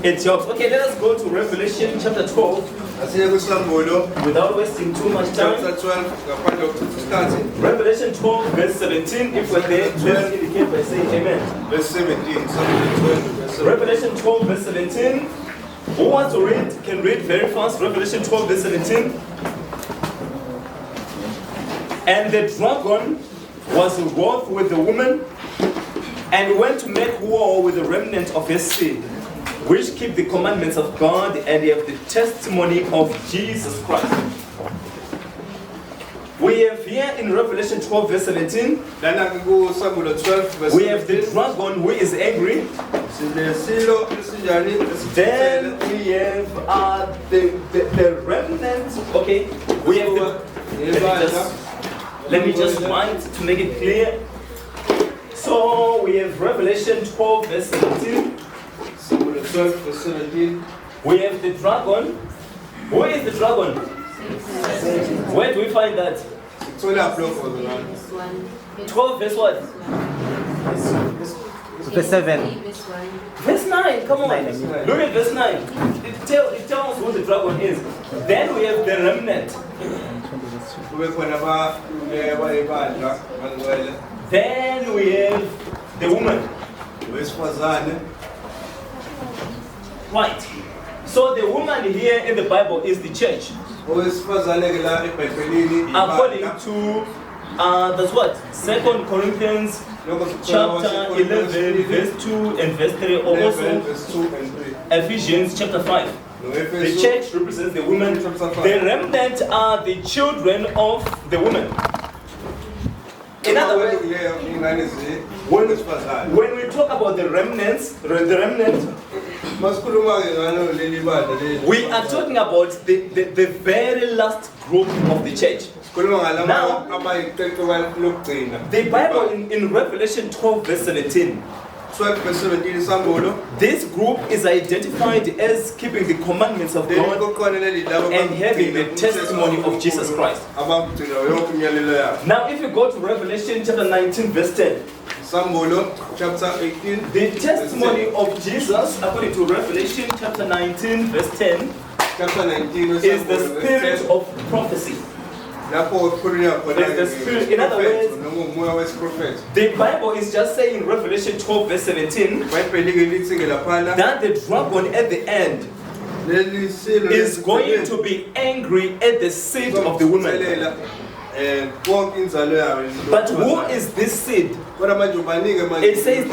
It helps. Okay, let us go to Revelation chapter 12 without wasting too much time. Revelation 12 verse 17. If we're there, let's indicate by saying amen. Verse 17. Revelation 12 verse 17. Who wants to read can read very fast. Revelation 12 verse 17. And the dragon was wroth with the woman, and went to make war with the remnant of his seed, which keep the commandments of God and have the testimony of Jesus Christ. We have here in Revelation 12 verse 17, we have the dragon who is angry. Then we have the remnant. Okay, we have let me just write to make it clear. So we have Revelation 12 verse 17. We have the dragon. Who is the dragon? Where do we find that? 12 verse what? Verse 7. Verse 9, come on. Look at verse 9. It tells us who the dragon is. Then we have the remnant. Then we have the woman. Right. So the woman here in the Bible is the church. According to that's what? 2 Corinthians chapter 11 verse 2 and verse 3, or also Ephesians chapter 5. The church represents the woman. The remnant are the children of the woman. In other words, when we talk about the remnant, we are talking about the very last group of the church. Now, the Bible in Revelation 12 verse 17, this group is identified as keeping the commandments of God and having the testimony of Jesus Christ. Now, if you go to Revelation chapter 19 verse 10, chapter 18, the testimony of Jesus, according to Revelation chapter 19 verse 10, is the spirit of prophecy. In other words, the Bible is just saying in Revelation 12 verse 17 that the dragon at the end is going to be angry at the seed of the woman. But who is this seed? It says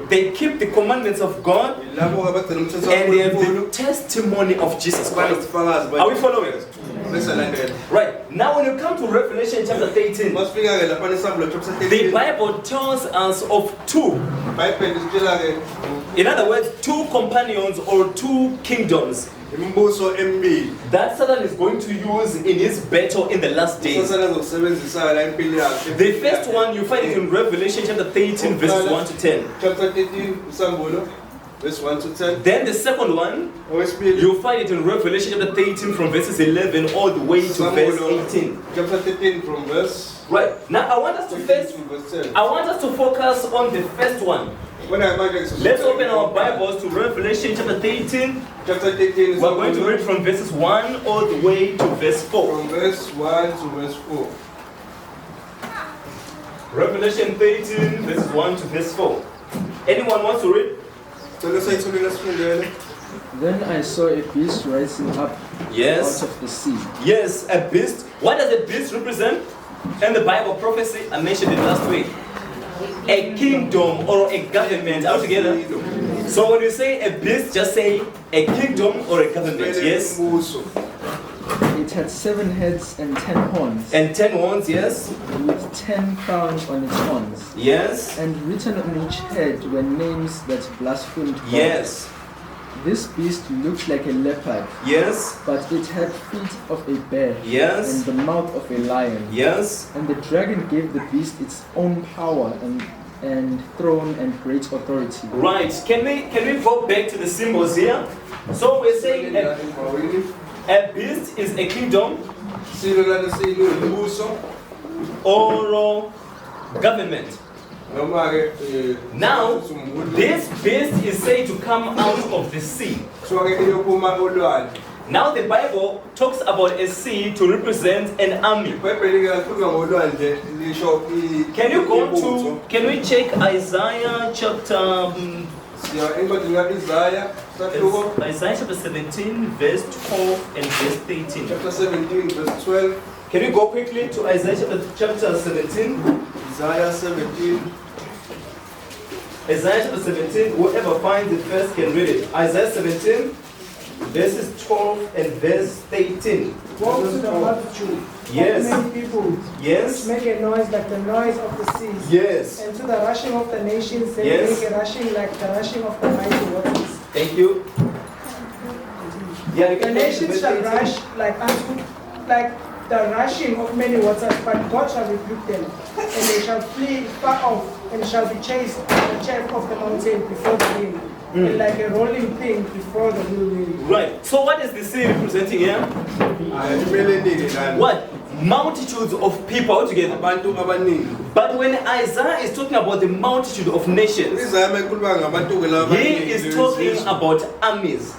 they keep the commandments of God and they have the testimony of Jesus Christ. Are we following? Right. Now when you come to Revelation chapter 18, the Bible tells us of two. In other words, two companions or two kingdoms that Satan is going to use in his battle in the last days. The first one, you find it in Revelation chapter 13 verses 1 to 10. Chapter 13, verse 1 to 10. Then the second one, you find it in Revelation chapter 13 from verses 11 all the way to verse 18. Chapter 13 from verse. Right. Now I want us to focus on the first one. Let's open our Bibles to Revelation chapter 13. Chapter 13 we're going to read from verses 1 all the way to verse 4. From verse 1 to verse 4. Revelation 13 verses 1 to verse 4. Anyone wants to read? Then I saw a beast rising up out of the sea. Yes, a beast. What does a beast represent? In the Bible prophecy, I mentioned it last week. A kingdom or a government all together. So when you say a beast, just say a kingdom or a government. Yes. It had 7 heads and 10 horns. And 10 horns, yes. With 10 crowns on its horns. Yes. And written on each head were names that blasphemed God. Yes. This beast looked like a leopard. Yes. But it had feet of a bear. Yes. And the mouth of a lion. Yes. And the dragon gave the beast its own power and throne and great authority. Right. Can we go back to the symbols here? So we're saying a beast is a kingdom or government. Now, this beast is said to come out of the sea. Now the Bible talks about a sea to represent an army. Can we check Isaiah chapter Isaiah chapter 17 verse 12 and verse 13. Chapter 17 verse 12. Can we go quickly to Isaiah chapter 17? Isaiah 17. Isaiah chapter 17, whoever finds it first can read it. Isaiah 17 verses 12 and verse 13. Woe to the multitude Yes. of many people, Yes. which make a noise like the noise of the seas. Yes. And to the rushing of the nations, they Yes. make a rushing like the rushing of the mighty waters. Thank you. Yeah, you The can nations shall verse 13. rush like the rushing of many waters, but God shall rebuke them, and they shall flee far off, and shall be chased by the chaff of the mountain before the wind, and like a rolling thing before the whirlwind. Right. So what is the sea representing here? What? Multitudes of people all together. But when Isaiah is talking about the multitude of nations, he is talking about armies.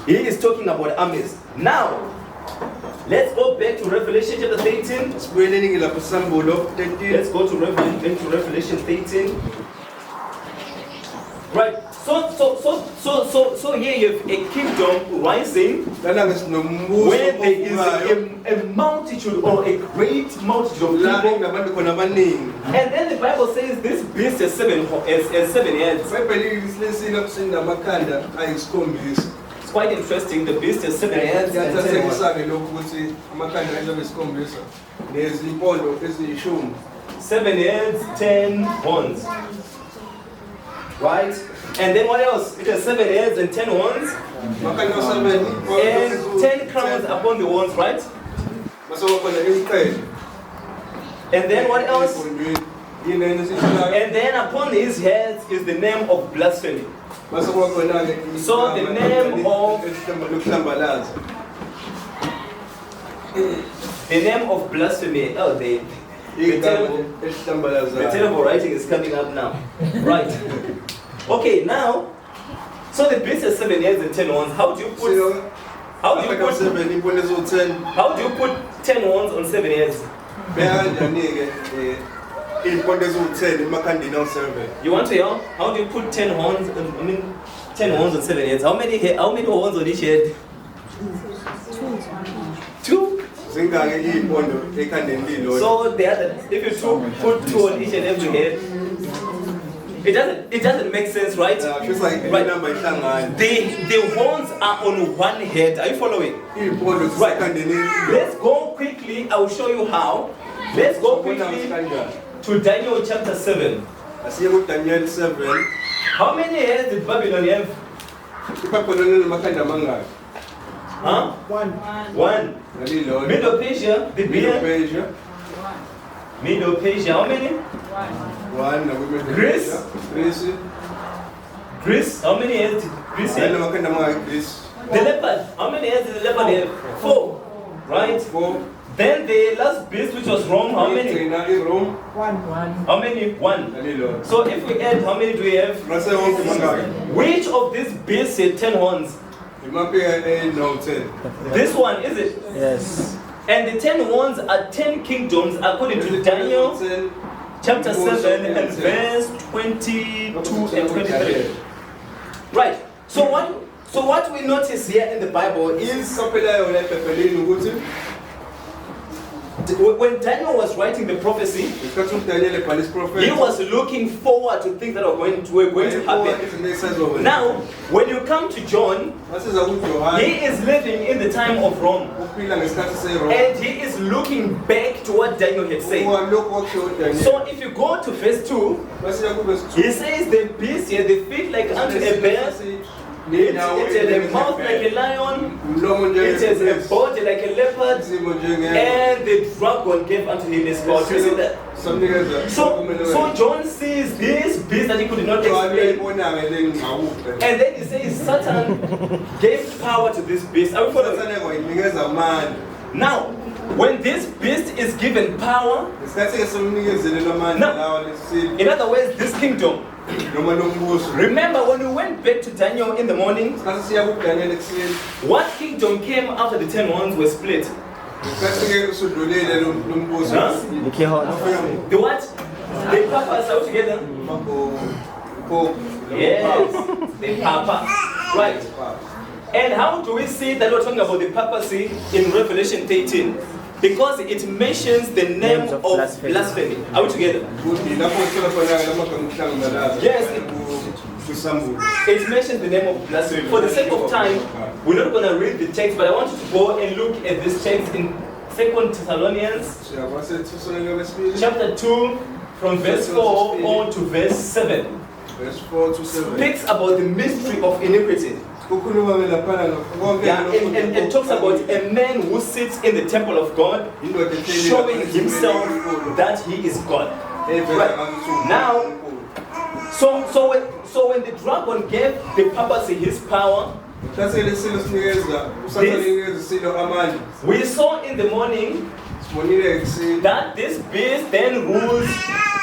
He is talking about armies. Now, let's go back to Revelation chapter 13. Let's go to Revelation 13. Right. So here you have a kingdom rising where there is a multitude or a great multitude of people. And then the Bible says this beast has seven heads. It's quite interesting. The beast has 7 heads and 10 horns. 7 heads, 10 horns. Right? And then what else? It has 7 heads and 10 horns. And 10 crowns upon the horns, right? And then what else? And then upon his heads is the name of blasphemy. So the name of blasphemy. Oh, the terrible writing is coming up now. Right. Okay, now, so the beast has 7 heads and 10 horns. How do you put 10 horns on 7 heads? You want to hear? How do you put 10 horns? 10 horns on 7 heads. How many horns on each head? 2. So if you put 2 on each and every head, it doesn't make sense, right? Right. The horns are on one head. Are you following? Right. Let's go quickly. I will show you how. Let's go quickly to Daniel chapter 7. How many heads did Babylon have? Huh? 1. Middle Persia, the beer. Middle Persia, how many? 1. Greece, how many heads did Greece have? The leopard, how many heads did the leopard have? 4. Right? 4. Then the last beast, which was Rome, how many? 1. How many? 1. So if we add, how many do we have? Which of these beasts had 10 horns? This one, is it? Yes. And the 10 horns are 10 kingdoms according to Daniel chapter 7 and verse 22 and 23. Right. So what we notice here in the Bible is when Daniel was writing the prophecy, he was looking forward to things that were going to happen. Now, when you come to John, he is living in the time of Rome. And he is looking back to what Daniel had said. So if you go to verse 2, he says the beast here, the feet like unto a bear, it has a mouth like a lion, it has a body like a leopard, and the dragon gave unto him his God. You see that? So John sees this beast that he could not explain. And then he says Satan gave power to this beast. Are we following? Now, When this beast is given power, now, in other words, this kingdom. Remember when we went back to Daniel in the morning, what kingdom came after the 10 ones were split? Huh? The what? The papas are together? Yes, the papa. Right. And how do we see that we're talking about the papacy in Revelation 13? Because it mentions the name of blasphemy. Are we together? Yes. It mentions the name of blasphemy. For the sake of time, we're not going to read the text, but I want you to go and look at this text in 2 Thessalonians chapter 2 from verse 4 on to verse 7. Verse 4 to 7. Speaks about the mystery of iniquity. Yeah, and talks about a man who sits in the temple of God, showing himself that he is God. Right. Now, so when the dragon gave the papacy his power, we saw in the morning that this beast then rules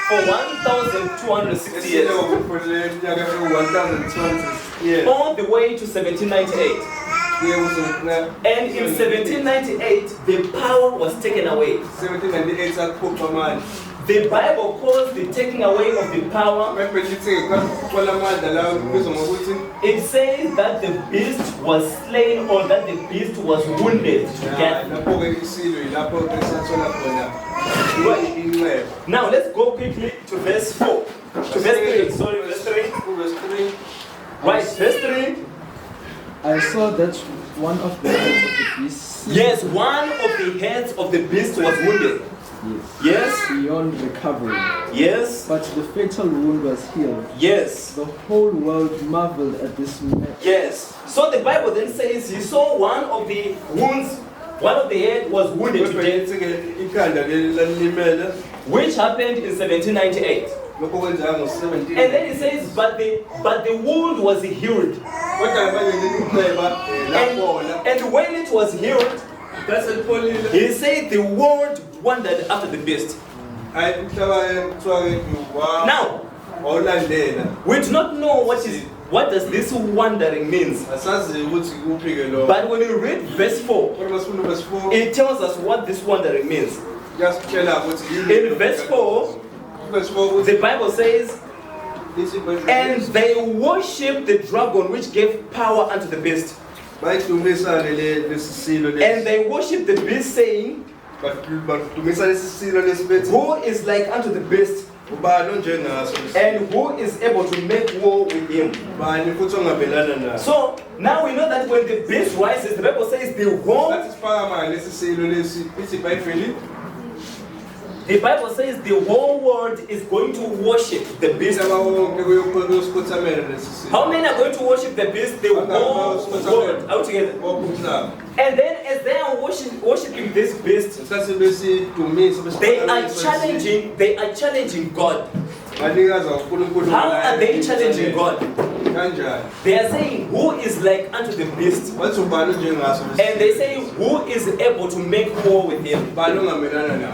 for 1,260 years. All the way to 1798. And in 1798, the power was taken away. 1798 The Bible calls the taking away of the power. It says that the beast was slain or that the beast was wounded to death. Now let's go quickly to verse 4. To verse 3. Sorry, verse 3. Right, verse 3. I saw that one of the heads of the beast. Yes, one of the heads of the beast was wounded. Yes. Beyond recovery. Yes. But the fatal wound was healed. Yes. The whole world marveled at this man. Yes. So the Bible then says he saw one of the wounds, one of the head was wounded to death, which happened in 1798. And then it says, but the wound was healed. And when it was healed, he said the world wondered after the beast. Now, we do not know what does this wondering means. But when you read verse 4, it tells us what this wondering means. In verse 4, the Bible says, and they worshipped the dragon which gave power unto the beast. And they worshipped the beast, saying, who is like unto the beast, and who is able to make war with him? So now we know that when the beast rises, the Bible says the whole world is going to worship the beast. How many are going to worship the beast? The whole world. Out together. And then as they are worshiping this beast, they are challenging God. How are they challenging God? They are saying, who is like unto the beast? And they say, who is able to make war with him?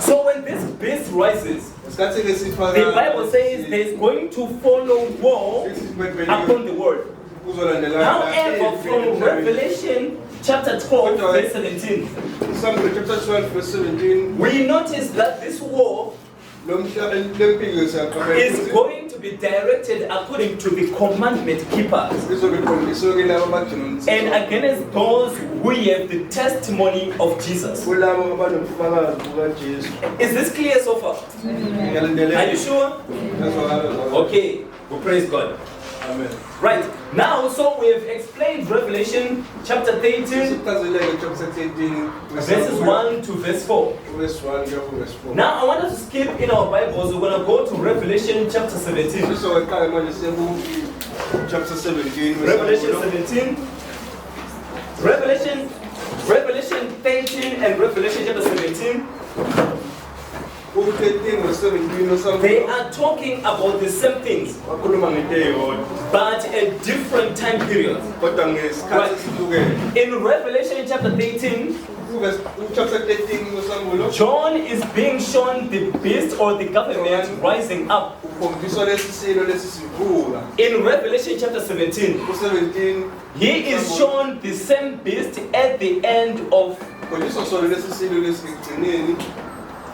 So when this beast rises, the Bible says there's going to follow war upon the world. However, from Revelation chapter 12, verse 17, we notice that this war is going to be directed according to the commandment keepers and against those who have the testimony of Jesus. Is this clear so far? Are you sure? Okay, we praise God. Amen. Right, now so we have explained Revelation chapter 13, verses 1 to verse 4. Now I want us to skip in our Bibles. We're going to go to Revelation chapter 17. Revelation 17. Revelation 13 and Revelation chapter 17. They are talking about the same things. but a different time period. Right. In Revelation chapter 13, John is being shown the beast or the government rising up. In Revelation chapter 17, he is shown the same beast at the end of.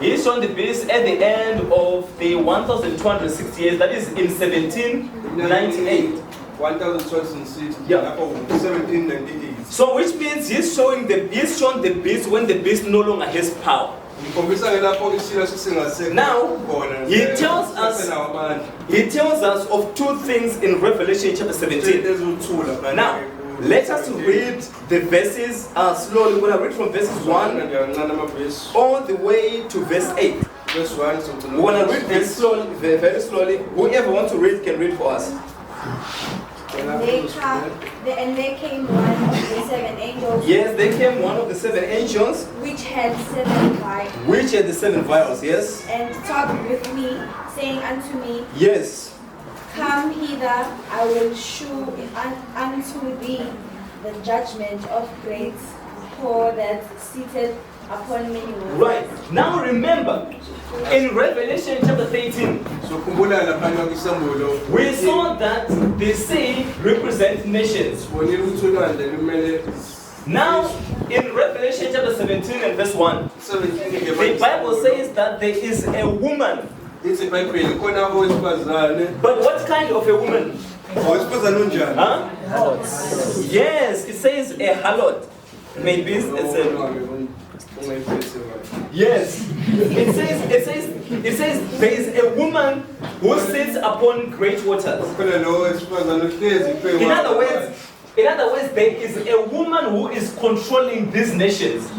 He is shown the beast at the end of the 1,260 years. That is in 1798. 1,260. Yeah. 1798. So which means he's shown the beast when the beast no longer has power. Now he tells us of two things in Revelation chapter 17. Now let us read the verses slowly. We're going to read from verses 1 all the way to verse 8. We're going to read this slowly, very slowly. Whoever wants to read can read for us. And there came one of the seven angels. Yes, there came one of the seven angels. Which had 7 vials. Which had the 7 vials, yes. And talked with me, saying unto me, yes. Come hither, I will shew unto thee the judgment of great whore that seated upon many waters. Right. Now remember, in Revelation chapter 13, we saw that the sea represents nations. Now, in Revelation chapter 17 and verse 1, the Bible says that there is a woman. But what kind of a woman? Huh? Yes, it says a harlot. Maybe it's a... Yes, it says there is a woman who sits upon great waters. In other words, there is a woman who is controlling these nations.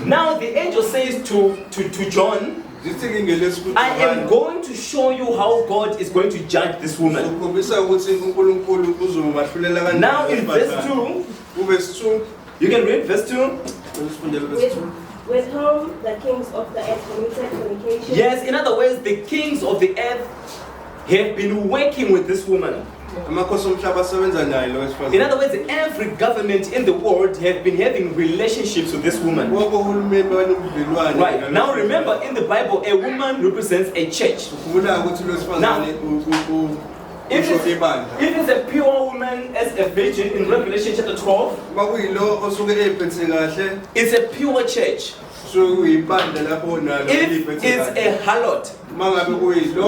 Now the angel says to John, I am going to show you how God is going to judge this woman. Now in verse 2, you can read verse 2. With whom the kings of the earth committed fornication. Yes, in other words, the kings of the earth have been working with this woman. In other words, every government in the world have been having relationships with this woman. Right. Now remember, in the Bible, a woman represents a church. Now, if it's a pure woman as a virgin in Revelation chapter 12, it's a pure church. If it's a harlot,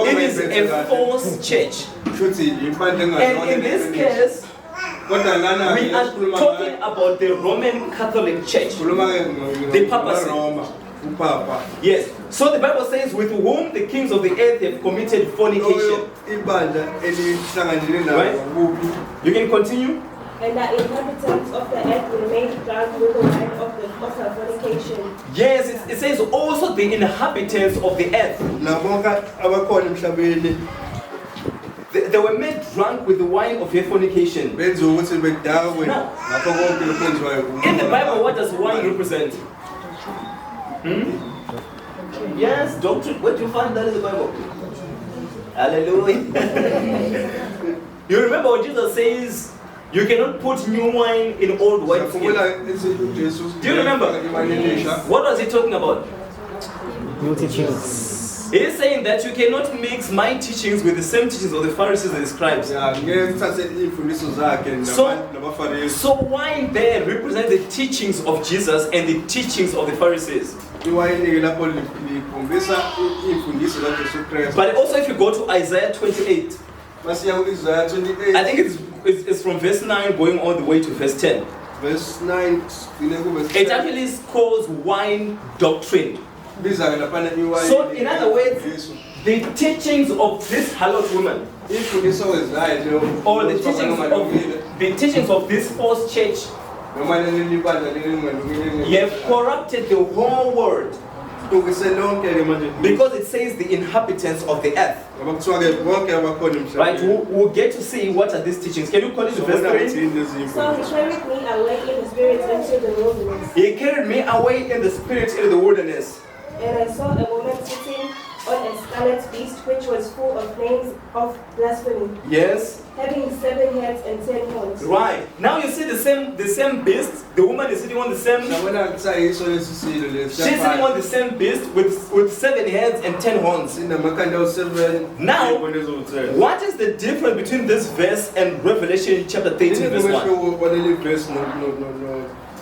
it is a false church. And in this case, we are talking about the Roman Catholic Church, the papacy. Yes. So the Bible says, with whom the kings of the earth have committed fornication. Right? You can continue. And the inhabitants of the earth will make drunk with the wine of the fornication. Yes, it says also the inhabitants of the earth. They were made drunk with the wine of their fornication. Now, in the Bible, what does wine represent? Yes, doctrine. Where do you find that in the Bible? Hallelujah. You remember what Jesus says? You cannot put new wine in old wineskin. Do you remember? What was he talking about? New teachings. He's saying that you cannot mix my teachings with the same teachings of the Pharisees and the scribes. So wine there represents the teachings of Jesus and the teachings of the Pharisees. But also if you go to Isaiah 28, I think it's from verse 9 going all the way to verse 10. Verse 9. It actually is called wine doctrine. So in other words, the teachings of this harlot woman, or the teachings of this false church, have corrupted the whole world. Because it says the inhabitants of the earth. Right? We'll get to see what are these teachings. Can you call it verse 3? So he carried me away in the spirit into the wilderness. He carried me away in the spirit into the wilderness. And I saw a woman sitting on a scarlet beast, which was full of names of blasphemy, Yes. having 7 heads and 10 horns. Right. Now you see the same beast. The woman is sitting on the same. She's sitting on the same beast with 7 heads and 10 horns. Now, what is the difference between this verse and Revelation chapter 13 verse 1?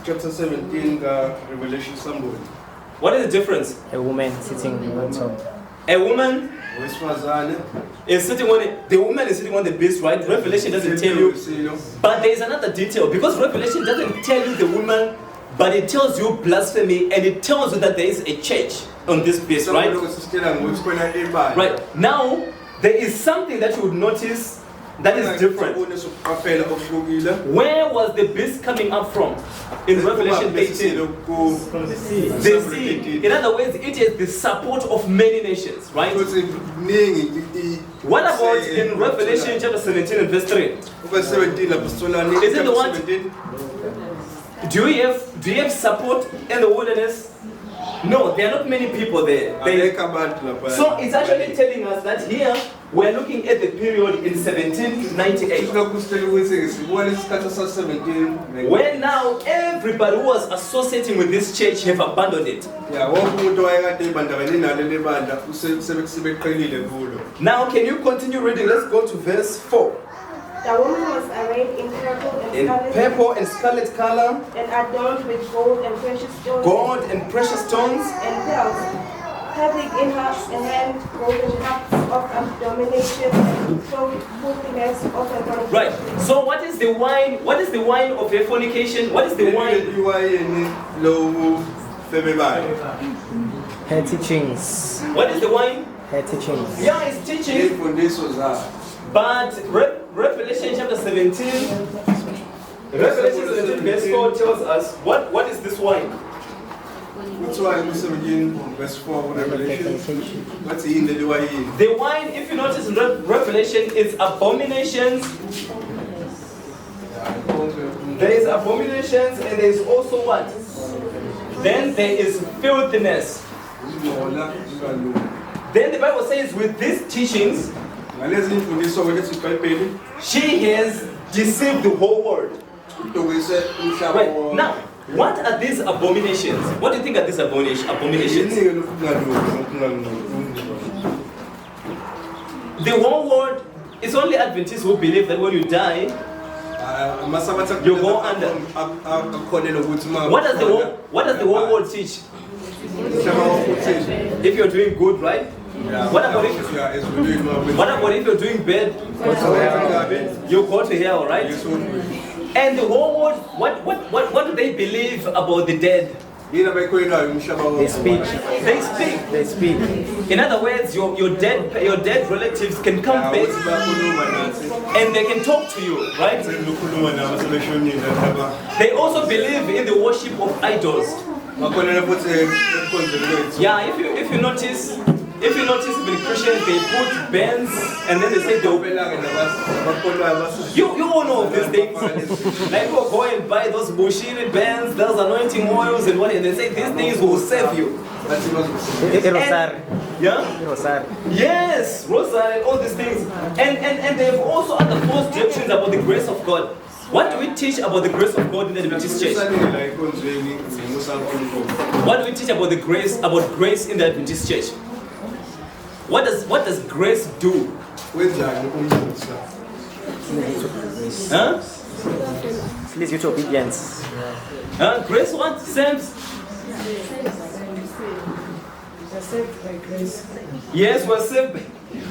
Chapter 17, Revelation somebody. What is the difference? A woman sitting on top. A woman is sitting on it. The woman is sitting on the beast, right? Revelation doesn't tell you. But there is another detail, because Revelation doesn't tell you the woman, but it tells you blasphemy, and it tells you that there is a church on this beast, right? Right. Now, there is something that you would notice that is different. Where was the beast coming up from? In Revelation 18. The sea. In other words, it is the support of many nations, right? What about in Revelation chapter 17 and verse 3? Is it the one? Do you have support in the wilderness? No, there are not many people there. So it's actually telling us that here we're looking at the period in 1798. Where now everybody who was associating with this church have abandoned it. Now can you continue reading? Let's go to verse 4. The woman was arrayed in purple and scarlet color, and adorned with gold and precious stones. Gold and precious stones. And pearls, having in her hand golden cups of abomination, filthiness of her. Right. So what is the wine? What is the wine of her fornication? What is the wine? Her teachings. What is the wine? Her teachings. Yeah, it's teaching. But Revelation chapter 17, Revelation 17 verse 4 tells us what is this wine? Which wine? 17 verse 4 Revelation. What's in the wine? The wine, if you notice in Revelation, is abominations. There is abominations, and there is also what? Then there is filthiness. Then the Bible says with these teachings, she has deceived the whole world. Right. Now, what are these abominations? What do you think are these abominations? The whole world, it's only Adventists who believe that when you die, you go under. What does the whole world teach? If you're doing good, right? What about if you're doing bad? You go to hell, right? And the whole world, what do they believe about the dead? They speak. They speak. In other words, your dead relatives can come back and they can talk to you, right? They also believe in the worship of idols. Yeah, if you notice, even Christians, they put bands and then they say they'll. You all know of these things. Like people go and buy those bullshit bands, those anointing oils and what, and they say these things will save you. Yes, Rosary and all these things. And they have also other false doctrines about the grace of God. What do we teach about the grace of God in the Adventist church? What do we teach about grace in the Adventist church? What does grace do? Huh? It leads you to obedience. Grace what? Saves? We're saved by grace. Yes, we're saved.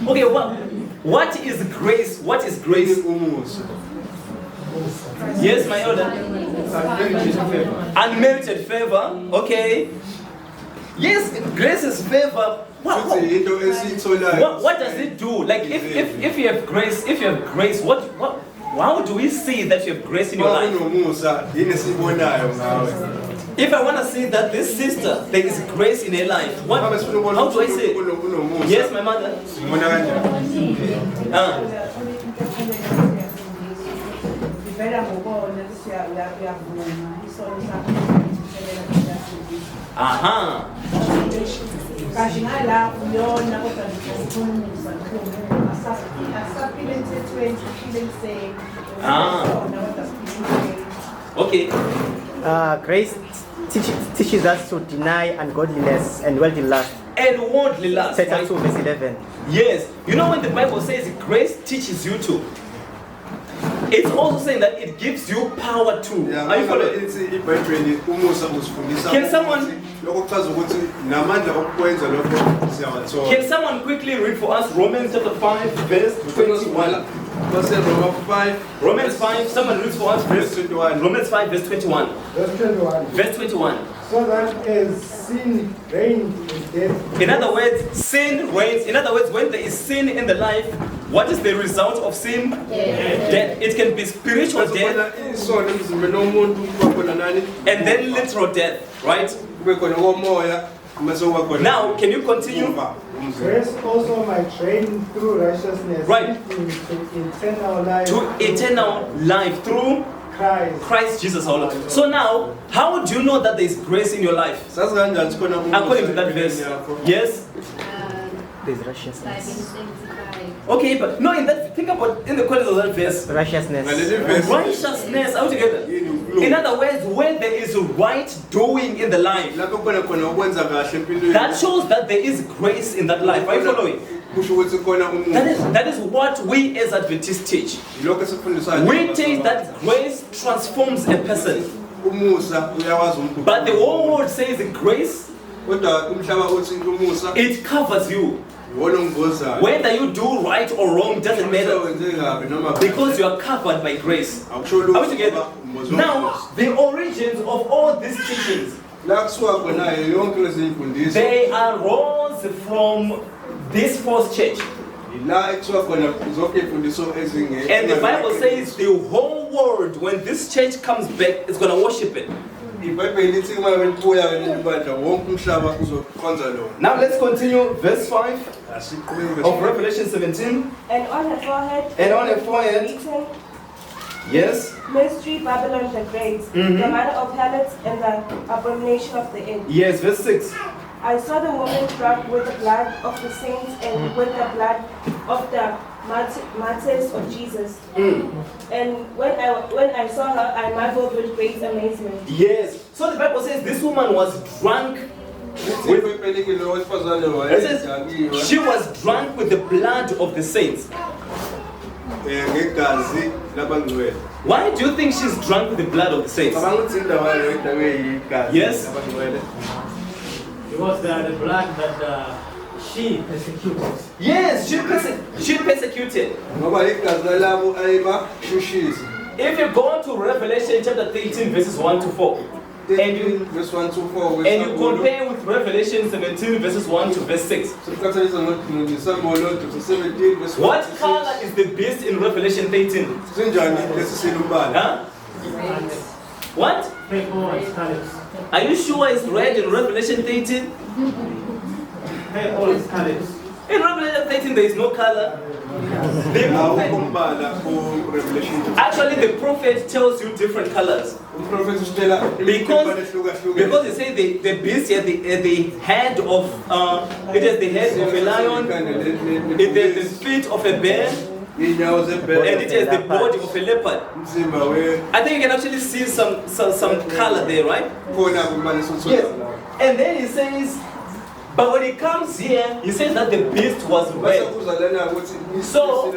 Okay, what is grace? What is grace? Yes, my elder. Unmerited favor. Okay. Yes, grace is favor. What does it do? Like if you have grace, how do we see that you have grace in your life? If I want to see that this sister, there is grace in her life, how do I say it? Yes, my mother. Kashingala uyona kodwa ngizokhuluma supplemented 20 shouldn't say. Okay. Grace teaches us to deny ungodliness and worldly lust. And worldly lust. Chapter 2, verse 11. Yes. You know when the Bible says grace teaches you to, it's also saying that it gives you power to. Are you following? Can someone quickly read for us Romans chapter 5, verse 21? Romans 5, someone reads for us verse 21. Romans 5, verse 21. Verse 21. Verse 21. So that as sin reigned in death. In other words, sin reigns. In other words, when there is sin in the life, what is the result of sin? Death. It can be spiritual death and then literal death, right? Now, can you continue? Grace also might reign through righteousness, right, to eternal life. To eternal life through Christ Jesus our Lord. So now, how do you know that there is grace in your life? According to that verse. Yes? There's righteousness. Okay, but no, in that, think about in the context of that verse. Righteousness. Righteousness, all together. In other words, when there is right doing in the life, that shows that there is grace in that life. Are you following? That is what we as Adventists teach. We teach that grace transforms a person. But the whole world says grace, it covers you. Whether you do right or wrong doesn't matter, because you are covered by grace. Are we together? Now, the origins of all these teachings, they arose from this false church. And the Bible says the whole world, when this church comes back, is going to worship it. Now let's continue verse 5 of Revelation 17. And on her forehead, written, yes, Mystery Babylon the Great, the mother of harlots and the abomination of the earth. Yes, verse 6. I saw the woman drunk with the blood of the saints and with the blood of the martyrs of Jesus. And when I saw her, I marveled with great amazement. Yes. So the Bible says this woman was drunk. She was drunk with the blood of the saints. Why do you think she's drunk with the blood of the saints? Yes. Because the blood that she persecuted. Yes, she persecuted. If you go to Revelation chapter 13, verses 1 to 4, and you compare with Revelation 17, verses 1 to verse 6, what color is the beast in Revelation 13? Huh? What? Are you sure it's red in Revelation 13? In Revelation 13 there is no color. Actually the prophet tells you different colors. Because they say the beast at the head of it has the head of a lion, it has the feet of a bear, and it has the body of a leopard. I think you can actually see some color there, right? Yes. And then he says, but when he comes here, he says that the beast was red. So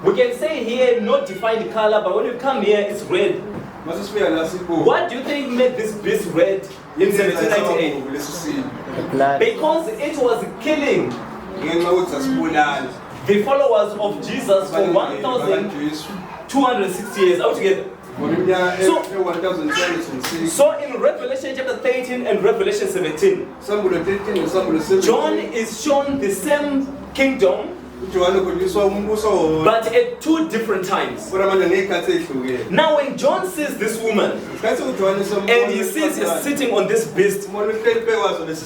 we can say here no defined color, but when you come here, it's red. What do you think made this beast red in 1798? Because it was killing the followers of Jesus for 1,260 years altogether. So in Revelation chapter 13 and Revelation 17, John is shown the same kingdom, but at two different times. Now when John sees this woman and he sees her sitting on this beast,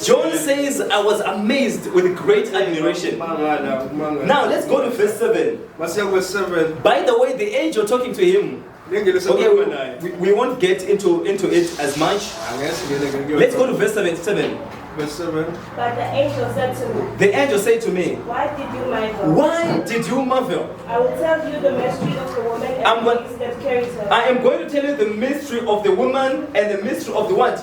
John says, I was amazed with great admiration. Now let's go to verse 7. By the way, the angel talking to him, okay, we won't get into it as much. Let's go to verse 7. Verse 7. But the angel said to me, The angel said to me, why did you marvel? why did you marvel? I will tell you the mystery of the woman and I'm the beast that carries her, I am going to tell you the mystery of the woman and the mystery of the what?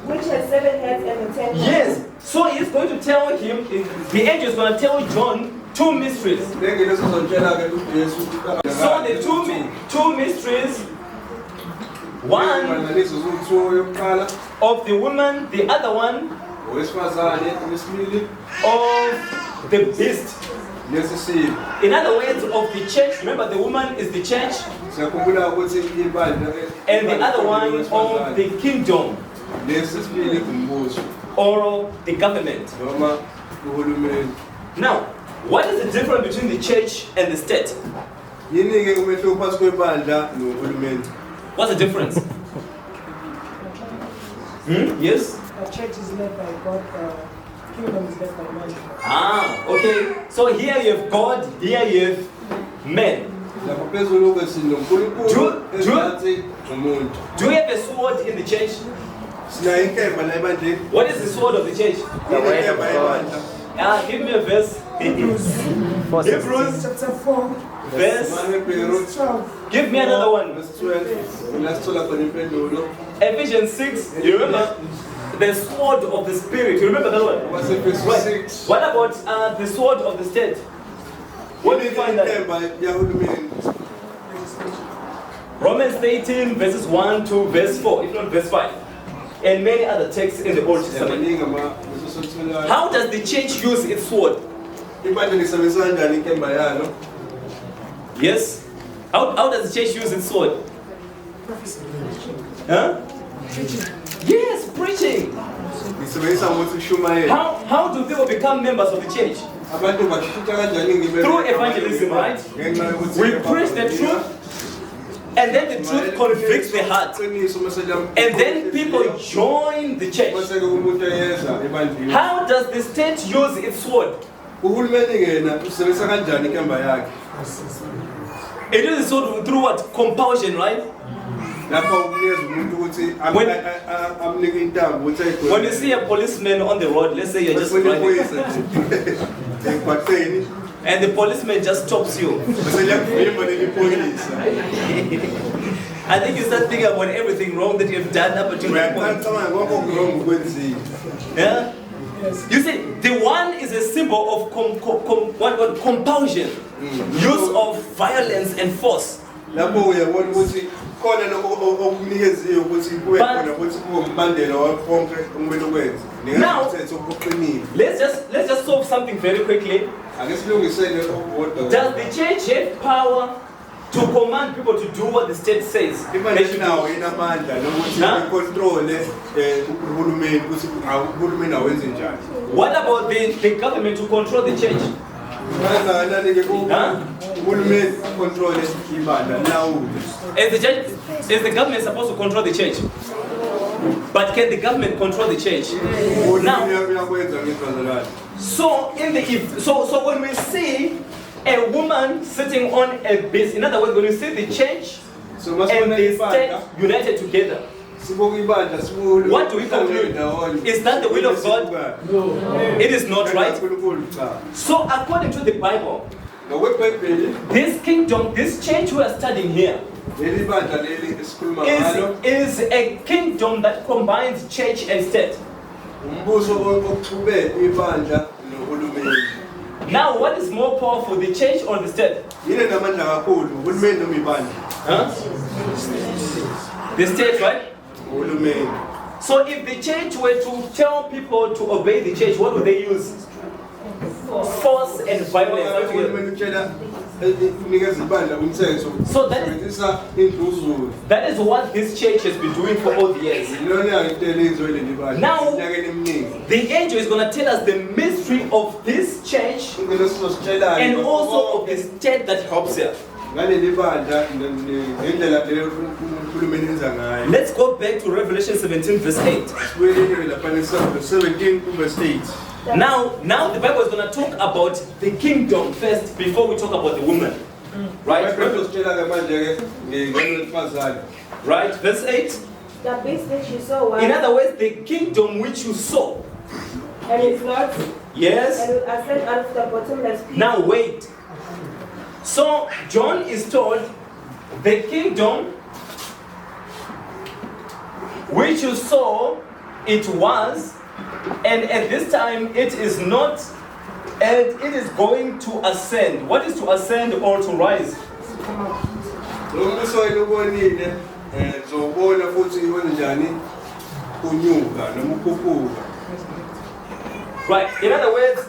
which has 7 heads and 10 horns. Yes. So he's going to tell him, the angel is going to tell John 2 mysteries. So the two mysteries, one of the woman, the other one of the beast. In other words, of the church. Remember, the woman is the church, and the other one of the kingdom or the government. Now, what is the difference between the church and the state? What's the difference? Yes? The church is led by God, the kingdom is led by man. Okay. So here you have God, here you have men. Do you have a sword in the church? What is the sword of the church? The word of God. Give me a verse. Hebrews Chapter 4, verse. 12. Give me another one. Verse 12. Ephesians 6. You remember the sword of the spirit? You remember that one? Right. What about the sword of the state? What do you find that? Romans 18 verses 1 to verse 4, if not verse 5, and many other texts in the Old Testament. How does the church use its sword? Yes. How does the church use its sword? Huh? Yes, preaching. How do people become members of the church? Through evangelism, right? We preach the truth, and then the truth convicts the heart, and then people join the church. How does the state use its sword? It uses sword through what? Compulsion, right? When you see a policeman on the road, let's say you're just driving, and the policeman just stops you. I think you start thinking about everything wrong that you've done up until that point. Yeah? You see, the one is a symbol of compulsion, use of violence and force. Now, let's just solve something very quickly. Does the church have power to command people to do what the state says? What about the government to control the church? Is the government supposed to control the church? But can the government control the church? Now, so when we see a woman sitting on a beast, in other words, when we see the church and the state united together, what do we conclude? Is that the will of God? No. It is not, right? So according to the Bible, this kingdom, this church we are studying here, is a kingdom that combines church and state. Now, what is more powerful, the church or the state? Huh? The state, right? So if the church were to tell people to obey the church, what would they use? Force and violence. So that is what this church has been doing for all the years. Now, the angel is going to tell us the mystery of this church and also of the state that helps her. Let's go back to Revelation 17 verse 8. 17 verse 8. Now the Bible is going to talk about the kingdom first before we talk about the woman. Right? Right? Verse 8. The beast which you saw, in other words, the kingdom which you saw and is not, Yes. and will ascend out of the bottomless pit. Now wait. So John is told the kingdom which you saw, it was, and at this time it is not, and it is going to ascend. What is to ascend or to rise? Right. In other words,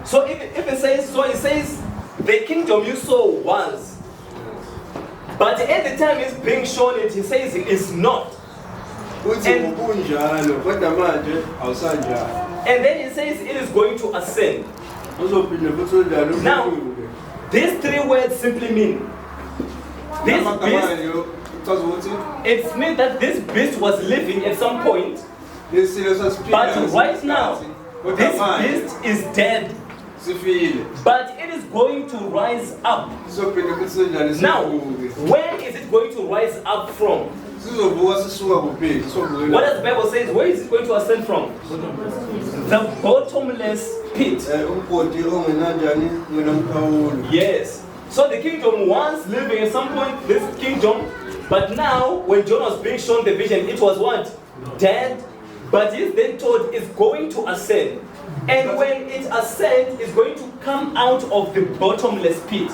so if it says, so it says the kingdom you saw was, but at the time it's being shown it, he says it is not. And then he says it is going to ascend. Now, these three words simply mean this beast, it means that this beast was living at some point, but right now this beast is dead, but it is going to rise up. Now, where is it going to rise up from? What does the Bible say? Where is it going to ascend from? The bottomless pit. Yes. So the kingdom was living at some point, this kingdom, but now when John was being shown the vision, it was what? Dead. But he's then told it's going to ascend. And when it ascends, it's going to come out of the bottomless pit.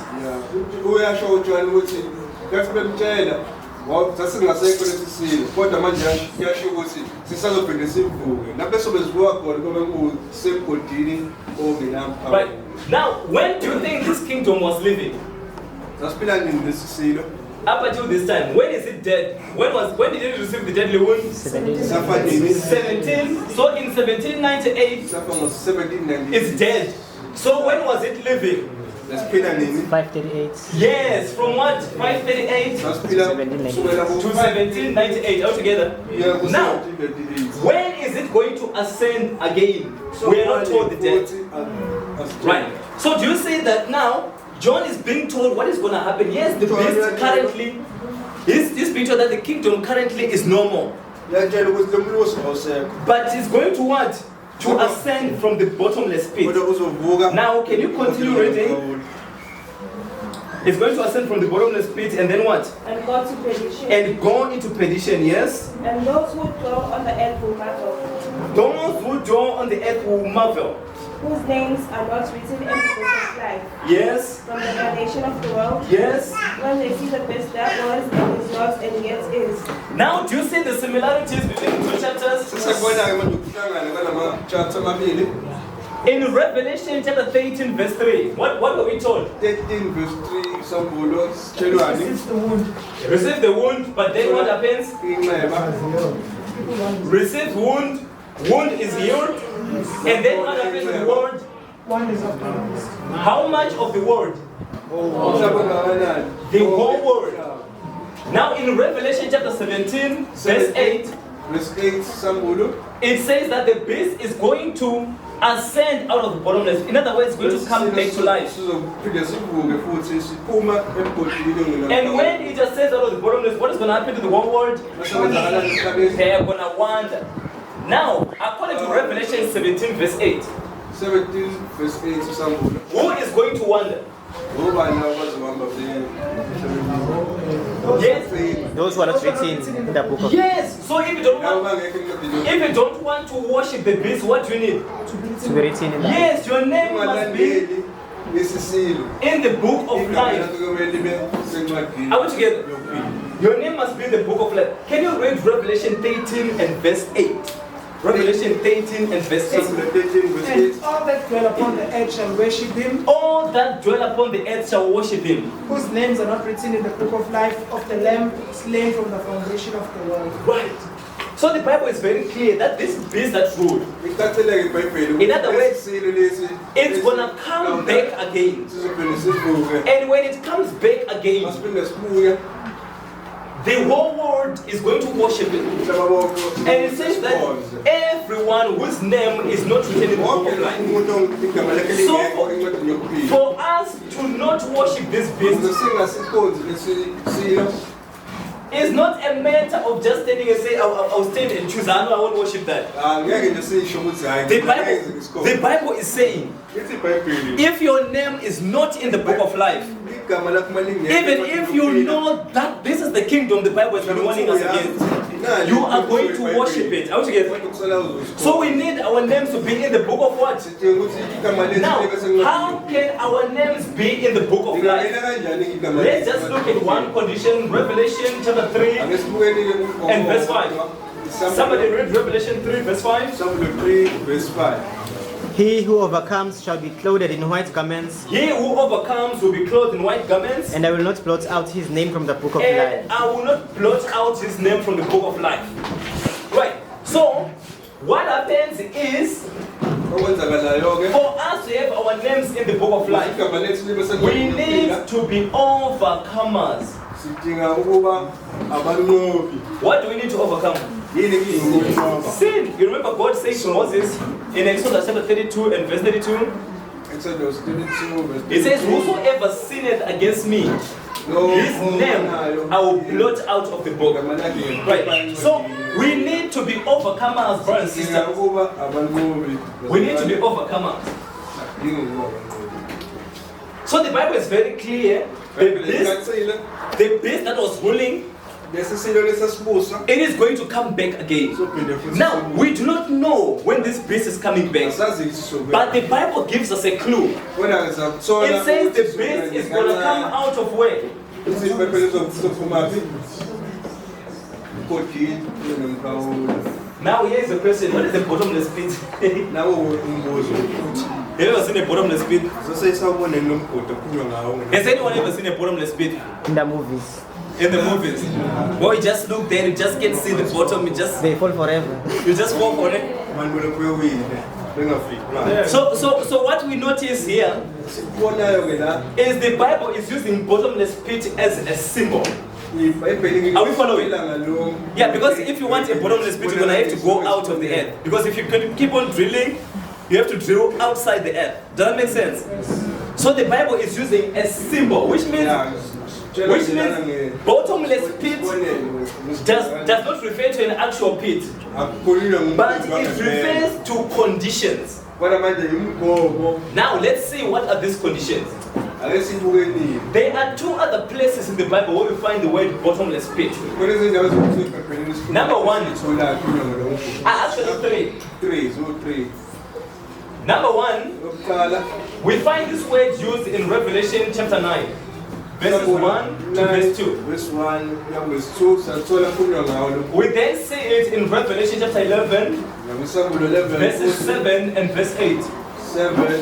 But now, when do you think this kingdom was living? Up until this time. When is it dead? When did it receive the deadly wound? 17. So in 1798, it's dead. So when was it living? 538. Yes, from what? 538 to 1798 altogether. Now, when is it going to ascend again? We are not told the date. Right. So do you say that now John is being told what is going to happen? Yes, the beast currently is being told that the kingdom currently is no more. But it's going to what? To ascend from the bottomless pit. Now, can you continue reading? It's going to ascend from the bottomless pit and then what? And go to perdition. And go into perdition, yes? And those who dwell on the earth will marvel. Those who dwell on the earth will marvel. Whose names are not written in the book of life. Yes. From the foundation of the world. Yes. When they see the best that was and is not and yet is. Now, do you see the similarities between the two chapters? In Revelation chapter 13 verse 3, what were we told? 13 verse 3, receive the wound, but then what happens? Receive wound, wound is healed, and then what happens to the word? One is of the beast. How much of the word? The whole word. Now in Revelation chapter 17 verse 8, it says that the beast is going to ascend out of the bottomless. In other words, going to come back to life. And when it ascends out of the bottomless, what is going to happen to the whole world? They are going to wander. Now, according to Revelation 17 verse 8, 17 verse 8 who is going to wander? Yes. Those who are not written in the book of Yes. So if you don't want to worship the beast, what do you need? to be written in the Yes, your name must be in the book of life. Are we together? Your name must be in the book of life. Can you read Revelation 13 and verse 8? Revelation 13 and verse 8. And all that dwell upon the earth shall worship him. All that dwell upon the earth shall worship him. Whose names are not written in the book of life of the Lamb slain from the foundation of the world. Right. So the Bible is very clear that this beast that ruled, in other words, it's gonna come back again. And when it comes back again, the whole world is going to worship it. And it says that everyone whose name is not written in the book of life. So for us to not worship this beast, it's not a matter of just standing and say, I'll stand and choose. I know I won't worship that. The Bible is saying, if your name is not in the book of life, even if you know that this is the kingdom the Bible has been warning us against, you are going to worship it. Are we together? So we need our names to be in the book of what? Now, how can our names be in the book of life? Let's just look at one condition, Revelation chapter 3 and verse 5. Somebody read Revelation 3 verse 5. Somebody 3 verse 5. He who overcomes shall be clothed in white garments. He who overcomes will be clothed in white garments. And I will not blot out his name from the book of and life. I will not blot out his name from the book of life. Right. So, what happens is, for us to have our names in the book of life, we need to be overcomers. What do we need to overcome? Sin. You remember God saying to Moses in Exodus chapter 32 and verse 32? Exodus 32 verse 32. He says, whosoever sinneth against me, his name I will blot out of the book. Right. So we need to be overcomers, brothers and sisters. We need to be overcomers. So the Bible is very clear. The beast that was ruling, it is going to come back again. Now, we do not know when this beast is coming back, but the Bible gives us a clue. It says the beast is going to come out of where? Now, here's the question: what is the bottomless pit? Have you ever seen a bottomless pit? Has anyone ever seen a bottomless pit? In the movies. In the movies. Boy, just look there, you just can't see the bottom, they fall forever. You just fall for it. So what we notice here is the Bible is using bottomless pit as a symbol. Are we following? Yeah, because if you want a bottomless pit, you're going to have to go out of the earth. Because if you can keep on drilling, you have to drill outside the earth. Does that make sense? So the Bible is using a symbol, which means bottomless pit does not refer to an actual pit, but it refers to conditions. Now let's see what are these conditions. There are two other places in the Bible where we find the word bottomless pit. Number one, actually three. Number one, we find this word used in Revelation chapter 9. Verses 1 to verse 2. Verse 1, verse 2. We then see it in Revelation chapter 11, verses 7 and verse 8. 7.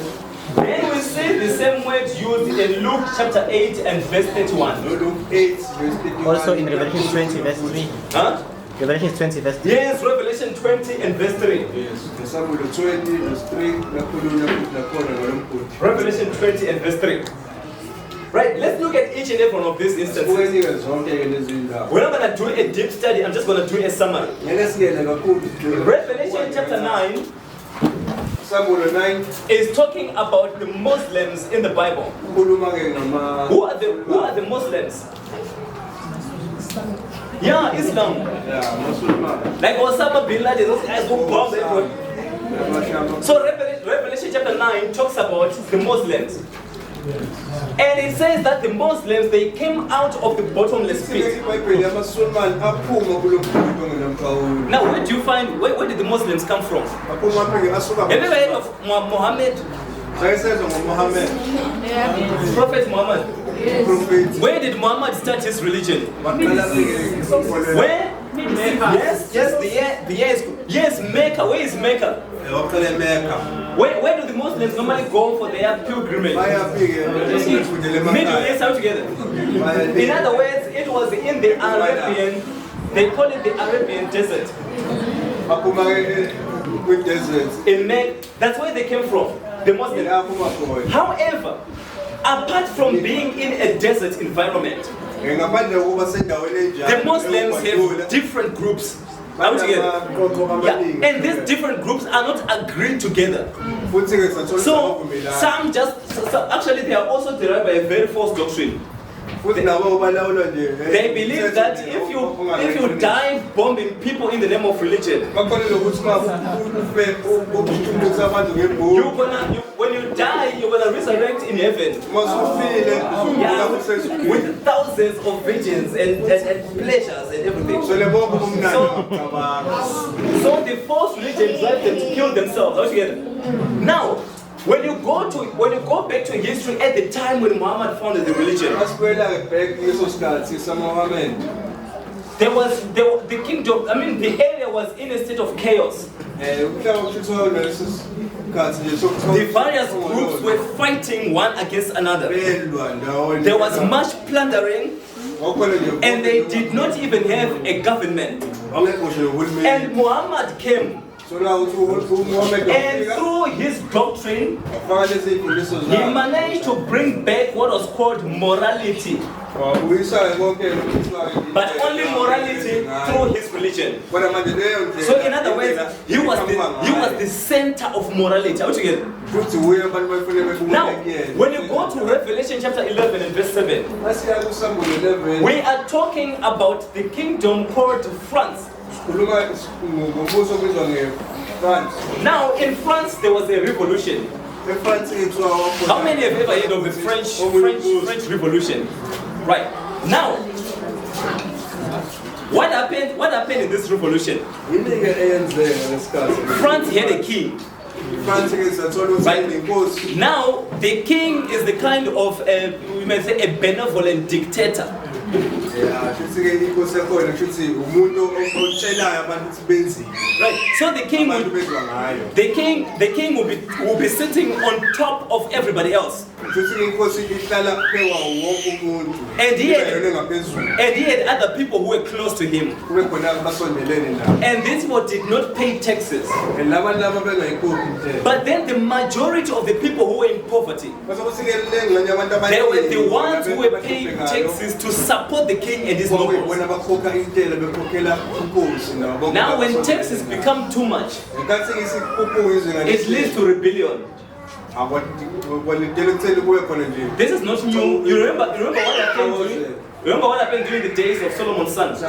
Then we see the same word used in Luke chapter 8 and verse 31. Luke 8, verse 31. Also in Revelation 20 verse 3. Huh? Revelation 20 verse 3. Yes, Revelation 20 and verse 3. Yes. 20 verse 3. Revelation 20 and verse 3. Right, let's look at each and every one of these instances. We're not going to do a deep study, I'm just going to do a summary. Revelation chapter 9 is talking about the Muslims in the Bible. Who are the Muslims? Yeah, Islam. Like Osama bin Laden, those guys who bombed everyone. So Revelation chapter 9 talks about the Muslims. And it says that the Muslims, they came out of the bottomless pit. Now, where do you find, where did the Muslims come from? Have you ever heard of Muhammad? Prophet Muhammad. Where did Muhammad start his religion? Where? Yes, Mecca. Where is Mecca? Where do the Muslims normally go for their pilgrimage? Middle East out together. In other words, it was in the Arabian, they call it the Arabian desert. In Mecca, that's where they came from, the Muslims. However, apart from being in a desert environment, the Muslims have different groups. Out together. Yeah. And these different groups are not agreed together. So some actually they are also derived by a very false doctrine. They believe that if you die bombing people in the name of religion, when you die, you're gonna resurrect in heaven. With thousands of visions and pleasures and everything. So the false religion drives them to kill themselves altogether. Now, when you go back to history at the time when Muhammad founded the religion, the kingdom, the area was in a state of chaos. The various groups were fighting one against another. There was much plundering, and they did not even have a government. And Muhammad came. And through his doctrine, he managed to bring back what was called morality. But only morality through his religion. So in other words, he was the center of morality. Now, when you go to Revelation chapter 11 and verse 7, we are talking about the kingdom called France. Now, in France, there was a revolution. How many have ever heard of the French Revolution? Right. Now, what happened in this revolution? France had a king. Right. Now, the king is the kind of, we may say, a benevolent dictator. Right. So the king will be sitting on top of everybody else. And he had other people who were close to him. And these people did not pay taxes. But then the majority of the people who were in poverty, they were the ones who were paying taxes to support the king and his nobles. Now when taxes become too much, it leads to rebellion. This is not new. You remember what happened during? Remember what happened during the days of Solomon's sons?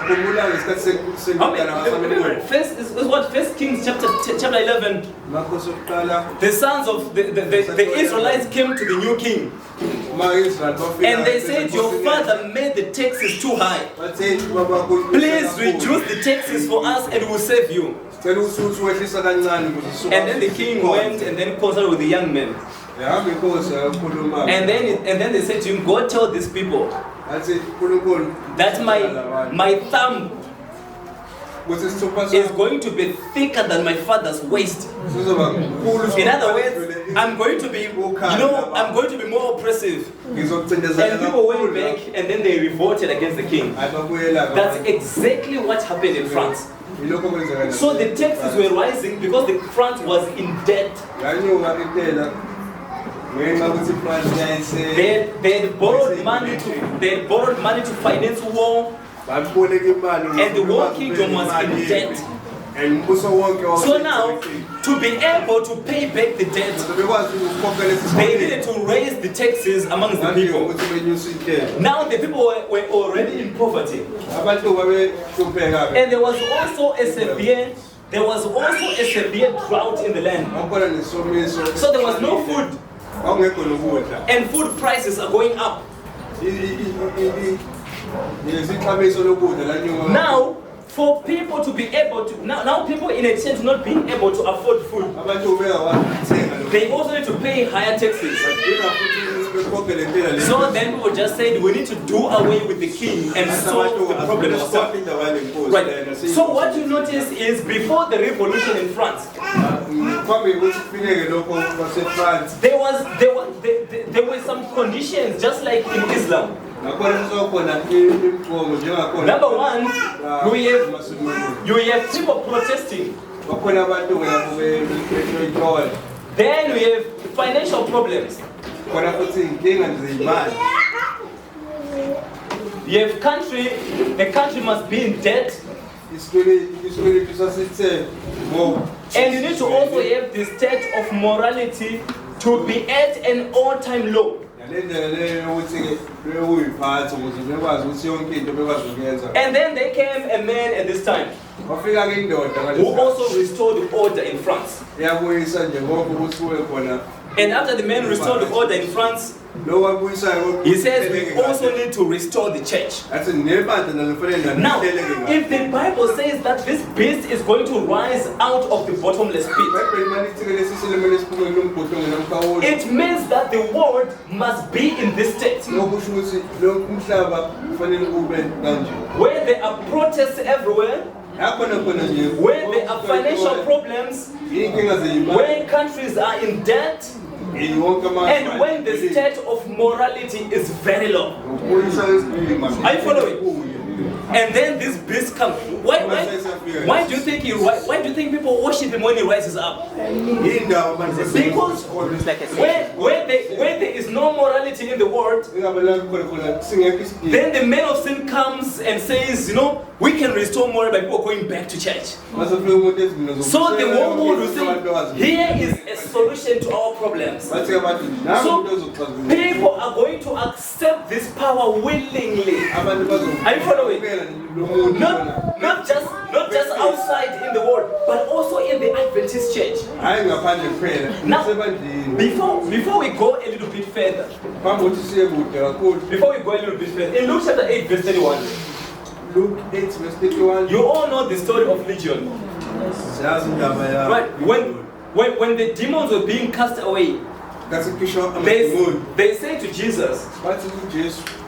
First Kings chapter 11. The sons of the Israelites came to the new king. And they said, your father made the taxes too high. Please reduce the taxes for us and we'll save you. And then the king went and then consulted with the young men. And then they said to him, go tell these people that my thumb is going to be thicker than my father's waist. In other words, I'm going to be, I'm going to be more oppressive. And people went back and then they revolted against the king. That's exactly what happened in France. So the taxes were rising because France was in debt. They had borrowed money to finance war, and the war kingdom was in debt. So now, to be able to pay back the debt, they needed to raise the taxes amongst the people. Now the people were already in poverty, and there was also a severe drought in the land. So there was no food. And food prices are going up. Now, for people to be able to, now people in exchange to not being able to afford food, they also need to pay higher taxes. So then people just said we need to do away with the king and solve the problem ourselves. Right. So what you notice is before the revolution in France, there were some conditions just like in Islam. Number one, you have people protesting. Then we have financial problems. You have the country must be in debt. And you need to also have the state of morality to be at an all-time low. And then there came a man at this time who also restored order in France. And after the man restored the order in France, he says we also need to restore the church. Now, if the Bible says that this beast is going to rise out of the bottomless pit, it means that the world must be in this state where there are protests everywhere, where there are financial problems, where countries are in debt, and when the state of morality is very low. Are you following? And then this beast comes. Why do you think why do you think people worship him when he rises up? Because where there is no morality in the world, then the man of sin comes and says, you know, we can restore moral by people going back to church. So the whole world will say, here is a solution to our problems. So people are going to accept this power willingly. Are you following? Not just outside in the world, but also in the Adventist church. Now, before we go a little bit further, in Luke chapter 8 verse 31, Luke 8 verse 31. You all know the story of Legion. Right? When the demons were being cast away, they say to Jesus,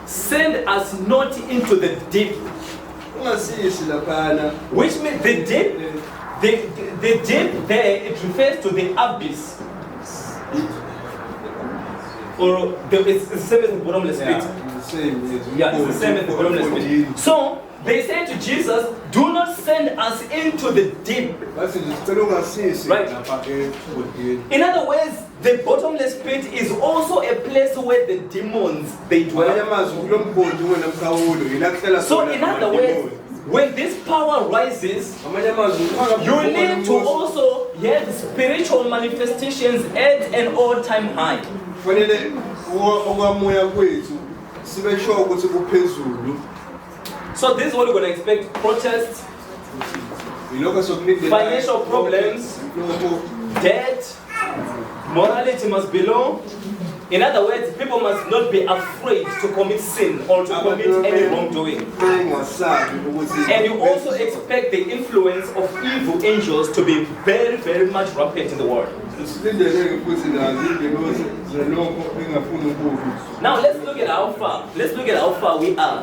send us not into the deep. Which means the deep there, it refers to the abyss. Or it's the same as the bottomless pit. Yeah, it's the same as the bottomless pit. So they say to Jesus, do not send us into the deep. Right? In other words, the bottomless pit is also a place where the demons they dwell. So in other words, when this power rises, you need to also have spiritual manifestations at an all-time high. So this is what we're going to expect: protests, financial problems, debt, morality must be low. In other words, people must not be afraid to commit sin or to commit any wrongdoing. And you also expect the influence of evil angels to be very, very much rampant in the world. Now let's look at how far. Let's look at how far we are.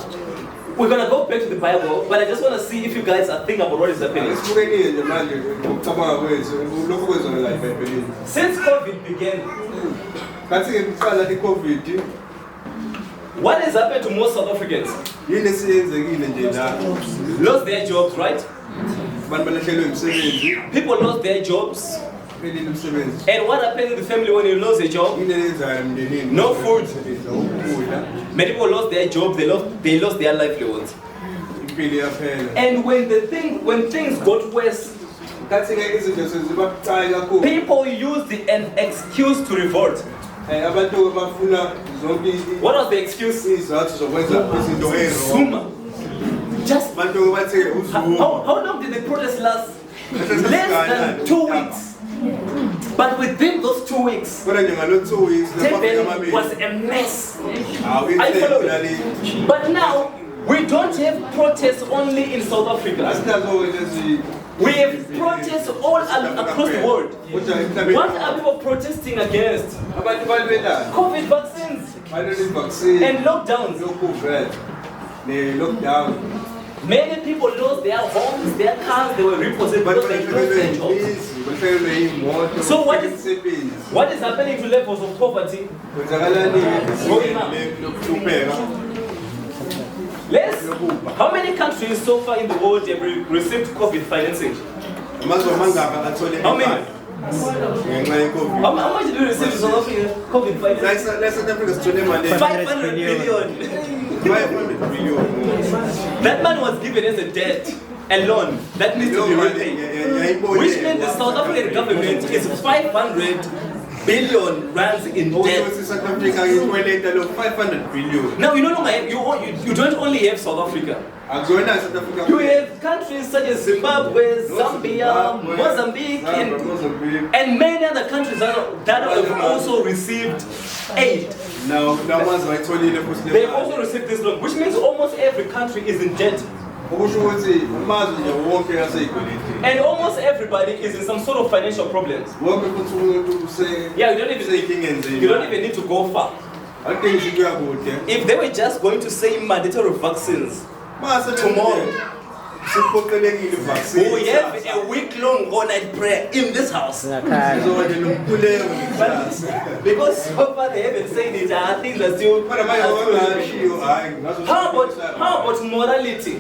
We're gonna go back to the Bible, but I just want to see if you guys are thinking about what is happening. Since COVID began, what has happened to most South Africans? Lost their jobs, right? People lost their jobs. And what happened in the family when you lose a job? No food. Many people lost their jobs, they lost their livelihoods. And when things got worse, people used an excuse to revolt. What was the excuse? Zuma. Just how long did the protest last? Less than 2 weeks. But within those 2 weeks, Durban was a mess. I follow it. But now, we don't have protests only in South Africa. We have protests all across the world. What are people protesting against? COVID vaccines and lockdowns. Many people lost their homes, their cars, they were repossessed because they lost their jobs. So what is happening to levels of poverty? Going up. How many countries so far in the world have received COVID financing? How many? How much did we receive in South Africa COVID financing? 500 billion. 500 billion. That man was given as a debt, a loan that needs to be repaid. Which means the South African government is 500 billion rands in debt. Also, South Africa is equivalent to 500 billion. Now you no longer have, you don't only have South Africa. You have countries such as Zimbabwe, Zambia, Mozambique, and many other countries that have also received aid. They also received this loan, which means almost every country is in debt. And almost everybody is in some sort of financial problems. Yeah, you don't even need to go far. If they were just going to say mandatory vaccines tomorrow, we have a week-long all-night prayer in this house. Because so far they haven't said it, things are still. How about morality?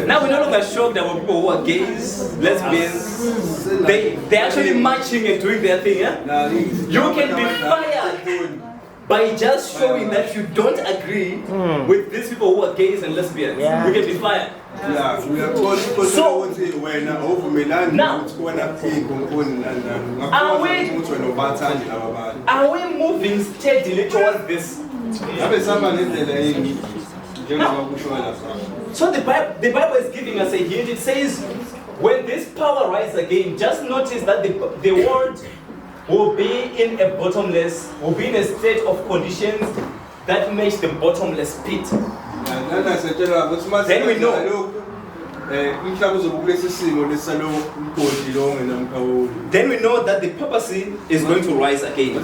Now we're no longer shocked about people who are gays, lesbians. They're actually marching and doing their thing. Yeah? You can be fired by just showing that you don't agree with these people who are gays and lesbians. Yeah. You can be fired. Yeah, we are So, are we moving steadily towards this? So the Bible is giving us a hint. It says, when this power rises again, just notice that the world will be in a bottomless, will be in a state of conditions that makes the bottomless pit. Then we know. Then we know that the papacy is going to rise again.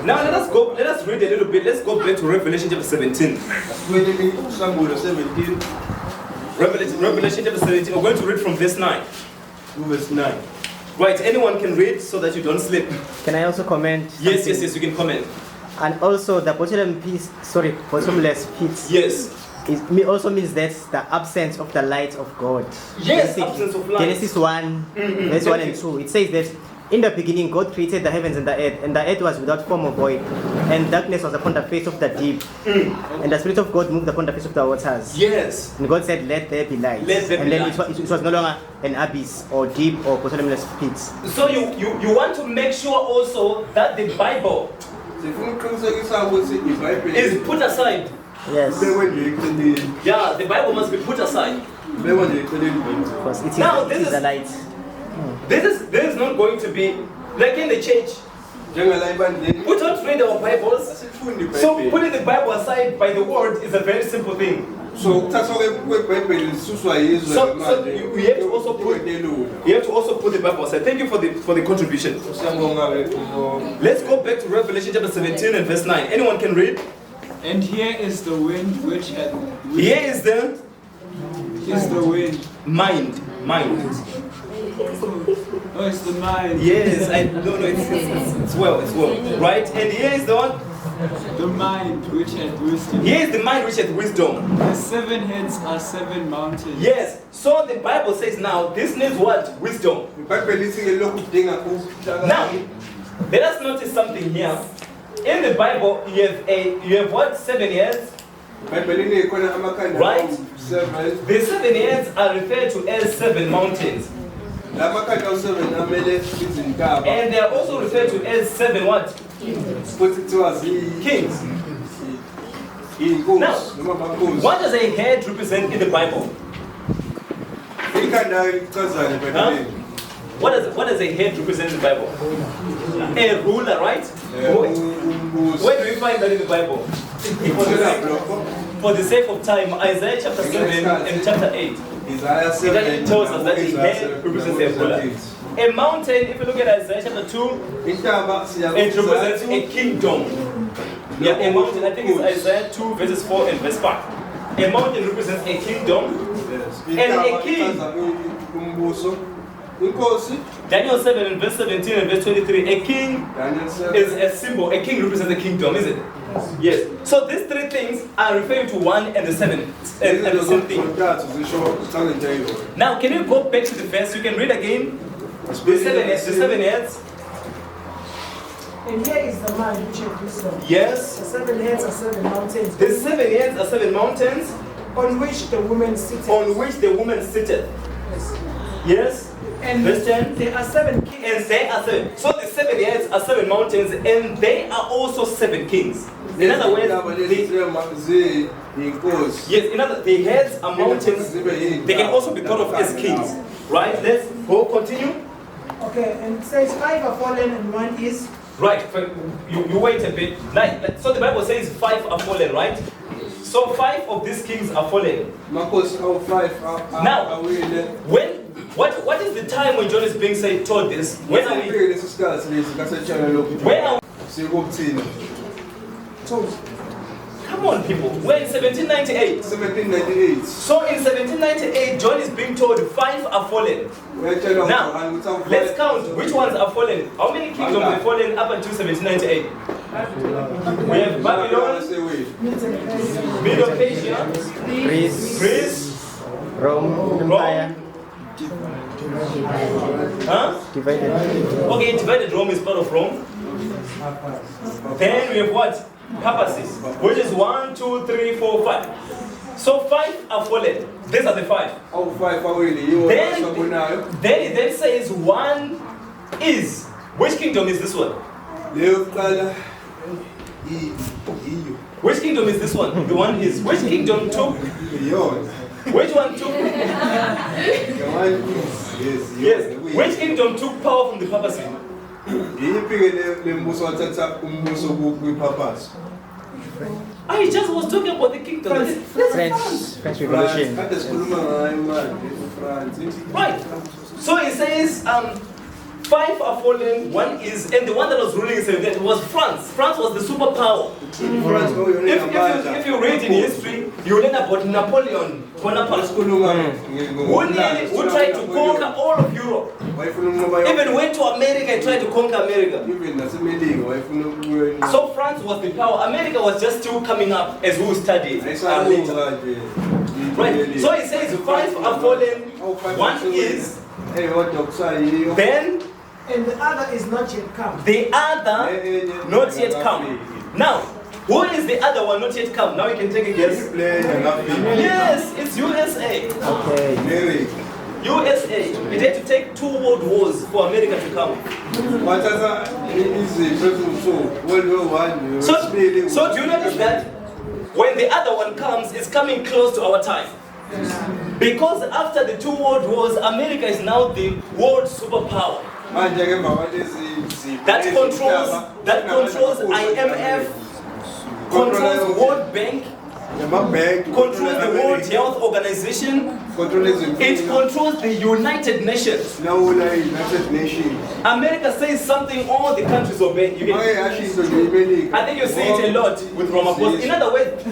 Now let us read a little bit. Let's go back to Revelation chapter 17. Revelation chapter 17. We're going to read from verse 9. Verse 9. Right, anyone can read so that you don't slip. Can I also comment? Yes, you can comment. And also the bottomless pit. Yes. It also means that's the absence of the light of God. Yes, absence of light. Genesis 1, verse 1 and 2. It says that in the beginning God created the heavens and the earth was without form or void, and darkness was upon the face of the deep. And the Spirit of God moved upon the face of the waters. Yes. And God said, let there be light. Let there be then light. It was no longer an abyss or deep or bottomless pit. So you want to make sure also that the Bible is put aside. Yes. Yeah, the Bible must be put aside. Because it is the light. This is not going to be like in the church. We don't read our Bibles. So putting the Bible aside by the word is a very simple thing. So you have to also put the Bible aside. Thank you for the contribution. Let's go back to Revelation chapter 17 and verse 9. Anyone can read? And here is the wind which had. Here is the wind. Mind. Oh, it's the mind. Yes, it's well. Right? And here is the one? The mind which had wisdom. Here is the mind which had wisdom. The 7 heads are 7 mountains. Yes. So the Bible says now this needs what? Wisdom. Now, let us notice something here. In the Bible, you have what? 7 years? Right? The 7 years are referred to as 7 mountains. And they are also referred to as 7 what? Kings. Now, what does a head represent in the Bible? What does a head represent in the Bible? A ruler, right? Where do we find that in the Bible? For the sake of time, Isaiah chapter 7 and chapter 8. It actually tells us that a head represents a ruler. A mountain, if you look at Isaiah chapter 2, it represents a kingdom. Yeah, a mountain, I think it's Isaiah 2 verses 4 and verse 5. A mountain represents a kingdom and a king. Daniel 7 and verse 17 and verse 23, a king is a symbol. A king represents a kingdom, is it? Yes. So these 3 things are referring to one and the 7 and the same thing. Now, can you go back to the verse? You can read again. The 7 heads. And here is the man which had wisdom. Yes. The 7 heads are 7 mountains. The 7 heads are 7 mountains on which the woman sitteth. On which the woman sitteth. Yes. Yes. And Verse 10. there are 7 kings. And they are 7. So the 7 heads are 7 mountains, and they are also 7 kings. In other words, yes, in other the heads are mountains. They can also be thought of as kings. Right? Let's go continue. Okay, and it says 5 are fallen and 1 is. Right, you wait a bit. So the Bible says 5 are fallen, right? So 5 of these kings are fallen. Now, what is the time when John is being told this? When are we? Where are we? Come on, people. We're in 1798. 1798. So in 1798, John is being told 5 are fallen. Now, let's count which ones are fallen. How many kingdoms have fallen up until 1798? We have Babylon, Medo-Persia, Greece, Rome, Empire. Huh? Divided. Okay, divided Rome is part of Rome. Then we have what? Papacy, which is 1, 2, 3, 4, 5. So 5 are fallen. These are the 5. Then it then says 1 is. Which kingdom is this one? Which kingdom is this one? The one is. Which kingdom took? Which one took? Yes. Which kingdom took power from the papacy? I just was talking about the kingdom. French Revolution. Right. So it says 5 are fallen, 1 is, and the one that was ruling it was France. France was the superpower. If you read in history, you learn about Napoleon Bonaparte, who tried to conquer all of Europe. Even went to America and tried to conquer America. So France was the power. America was just still coming up, as we will study later. Right. So it says 5 are fallen, 1 is, then. And the other is not yet come. The other not yet come. Now, who is the other one not yet come? Now you can take a guess. Yes, it's USA. Okay. USA. It had to take 2 world wars for America to come. So do you notice that when the other one comes, it's coming close to our time? Because after the 2 world wars, America is now the world superpower. That controls IMF, controls World Bank, controls the World Health Organization, it controls the United Nations. America says something, all the countries obey. I think you see it a lot with Ramaphosa. In other words,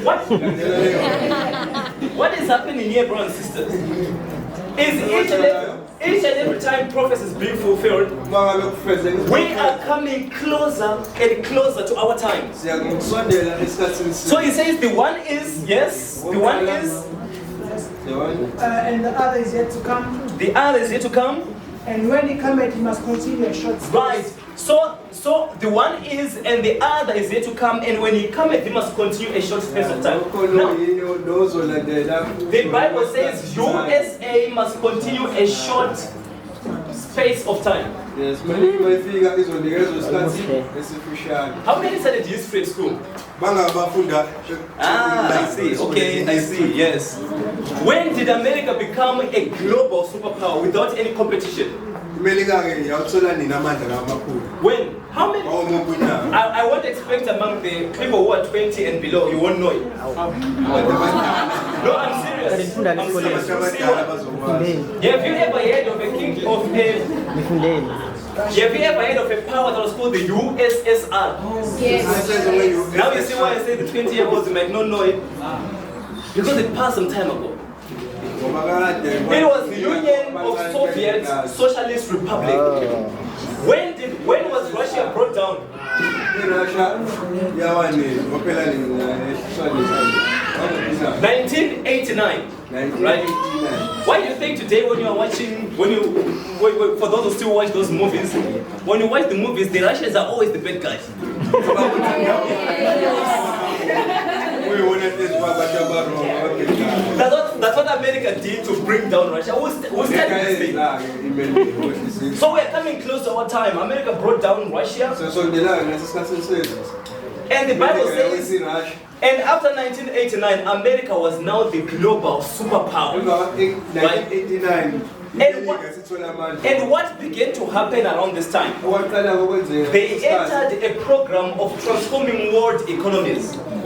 what is happening here, brothers and sisters? Is each and every time prophecy is being fulfilled, we are coming closer and closer to our time. So he says the one is, yes, the one is. And the other is yet to come. The other is yet to come. And when he cometh, he must continue a short space. Right. So the one is and the other is yet to come, and when he cometh, he must continue a short space of time. Now, the Bible says USA must continue a short space of time. Yes, how many studied history at school? I see. Okay, I see. Yes. When did America become a global superpower without any competition? When? How many? I won't expect among the people who are 20 and below, you won't know it. No, I'm serious. Have you ever heard of a king of a... Have you ever heard of a power that was called the USSR? Yes. Now you see why I say the 20-year-olds might not know it. Because it passed some time ago. It was the Union of Soviet Socialist Republic. When was Russia brought down? 1989. Right? Why do you think today when you are watching, for those who still watch those movies, when you watch the movies, the Russians are always the bad guys. That's what America did to bring down Russia. Who's telling this thing? So we're coming close to our time. America brought down Russia. And the Bible says, and after 1989, America was now the global superpower. Right? And what began to happen around this time? They entered a program of transforming world economies. And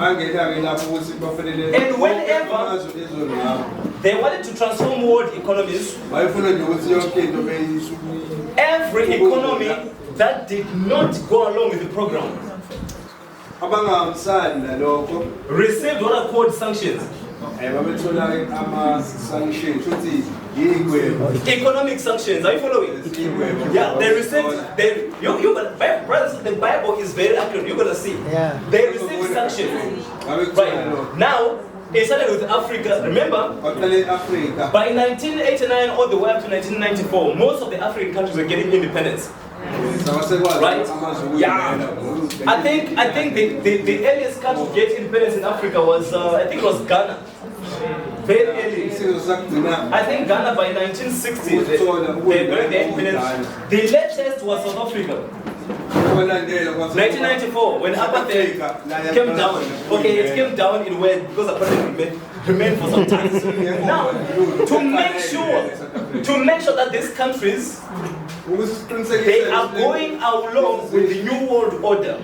whenever they wanted to transform world economies, every economy that did not go along with the program received what are called sanctions. Economic sanctions, are you following? Yeah, they received, brothers, the Bible is very accurate, you're gonna see. Yeah. They received sanctions. Right. Now, it started with Africa, remember? By 1989 all the way up to 1994, most of the African countries were getting independence. Right? Yeah. I think the earliest country to get independence in Africa was, I think it was Ghana. Very early. I think Ghana by 1960, they got the independence. The latest was South Africa. 1994, when apartheid came down. Okay, it came in way because apartheid remained for some time. Now, to make sure that these countries they are going along with the New World Order,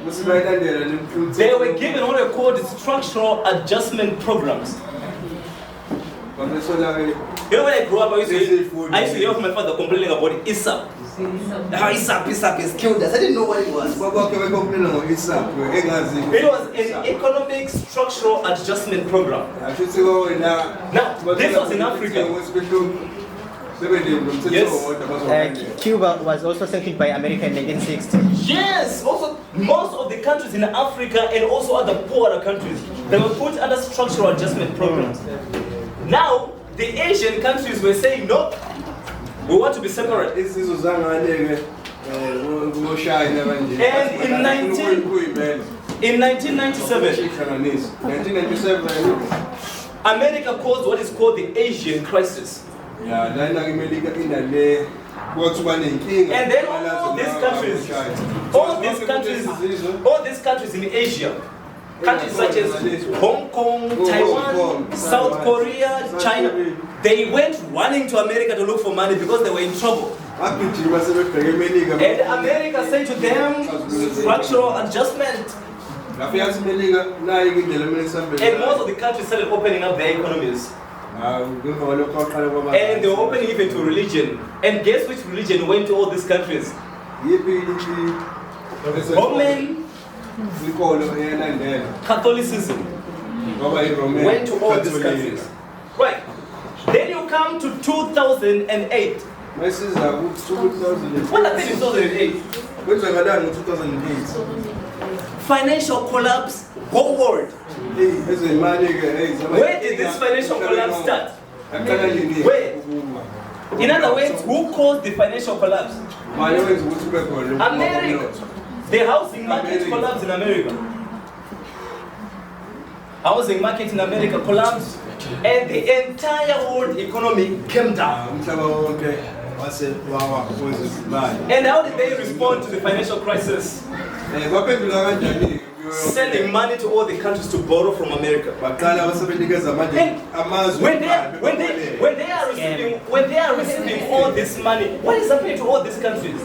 they were given what are called structural adjustment programs. You know, when I grew up, I used to hear my father complaining about ISAP. ISAP is killed us. I didn't know what it was. It was an economic structural adjustment program. Now, this was in Africa. Yes. Cuba was also sanctioned by America in 1960. Yes, also most of the countries in Africa and also other poorer countries, they were put under structural adjustment programs. Now, the Asian countries were saying, no, we want to be separate. And in 1997, America caused what is called the Asian crisis. And then all these countries in Asia, countries such as Hong Kong, Taiwan, South Korea, China, they went running to America to look for money because they were in trouble. And America said to them, structural adjustment. And most of the countries started opening up their economies. And they were opening even to religion. And guess which religion went to all these countries? Roman Catholicism went to all these countries. Right. Then you come to 2008. What happened in 2008? Financial collapse, whole world. Where did this financial collapse start? Where? In other words, who caused the financial collapse? America. The housing market collapsed in America. Housing market in America collapsed, and the entire world economy came down. And how did they respond to the financial crisis? Sending money to all the countries to borrow from America. And when they are receiving all this money, what is happening to all these countries?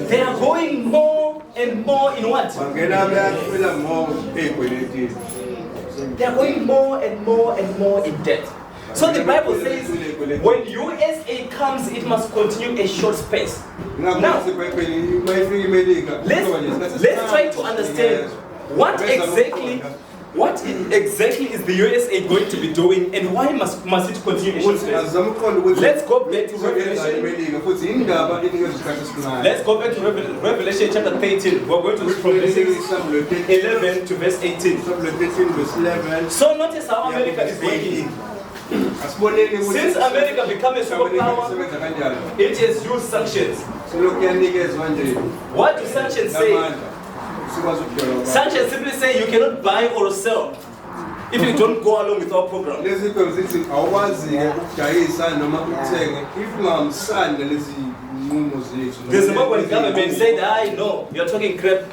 They are going more and more in what? They are going more and more and more in debt. So the Bible says, when USA comes, it must continue a short space. Now, let's try to understand what exactly is the USA going to be doing, and why must it continue a short space? Let's go back to Revelation. Let's go back to Revelation chapter 13. We're going to read from verses 11 to verse 18. So notice how America is working. Since America became a superpower, it has used sanctions. What do sanctions say? Sanctions simply say you cannot buy or sell if you don't go along with our program. The Zimbabwean government said, I know, you're talking crap.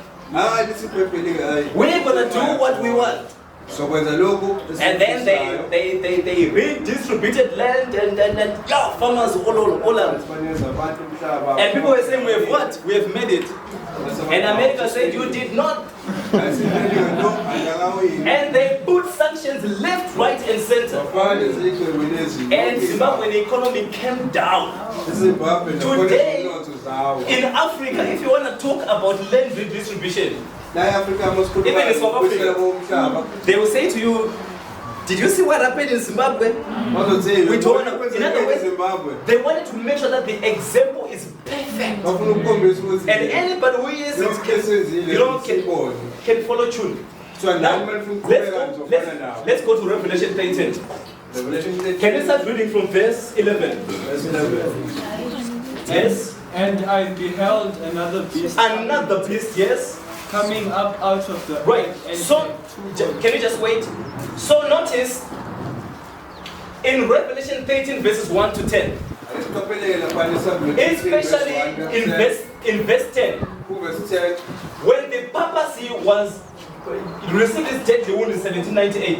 We're gonna do what we want. And then they redistributed land and farmers all around. And people were saying, we have what? We have made it. And America said, you did not. And they put sanctions left, right, and center. And Zimbabwean economy came down. Today, in Africa, if you want to talk about land redistribution, even in South Africa, they will say to you, did you see what happened in Zimbabwe? In other words, they wanted to make sure that the example is perfect. And anybody who is can follow tune. Now, let's go to Revelation 13. Can you start reading from verse 11? Yes. And I beheld another beast. Another beast, yes. Coming up out of the right. And so, can you just wait? So notice in Revelation 13 verses 1 to 10, especially in verse 10, when the papacy was received its deadly wound in 1798,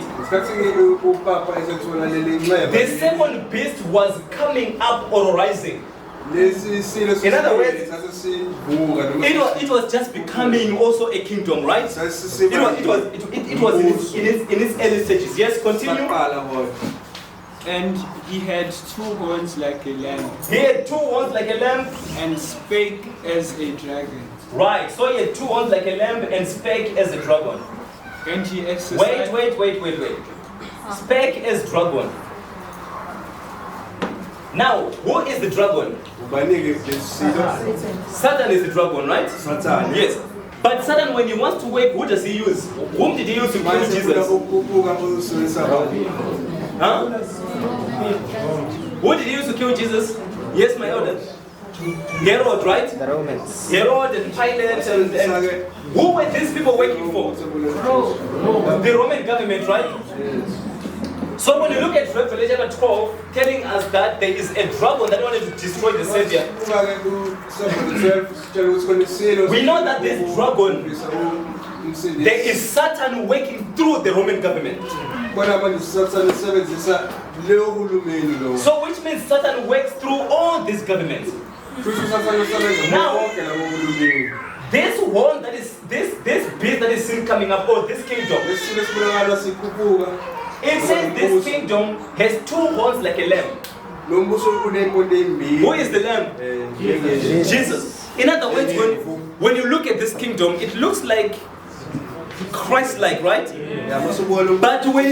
the second beast was coming up or rising. In other words, it was just becoming also a kingdom, right? It was in its early stages. Yes, continue. And he had 2 horns like a lamb. He had 2 horns like a lamb. And spake as a dragon. Right, so he had 2 horns like a lamb and spake as a dragon. And he exercised... Wait. Spake as dragon. Now, who is the dragon? Satan is the dragon, right? Satan. Yes. But Satan, when he wants to work, who does he use? Whom did he use to kill Jesus? Huh? Who did he use to kill Jesus? Yes, my elder. Herod, right? The Romans. Herod and Pilate and who were these people working for? The Roman government, right? Yes. So when you look at Revelation chapter 12, telling us that there is a dragon that wanted to destroy the Savior, we know that this dragon, there is Satan working through the Roman government. So which means Satan works through all these governments. Now, this one that is this beast that is seen coming up, or this kingdom, it says this kingdom has 2 horns like a lamb. Who is the lamb? Jesus. In other words, when you look at this kingdom, it looks like Christ-like, right? But when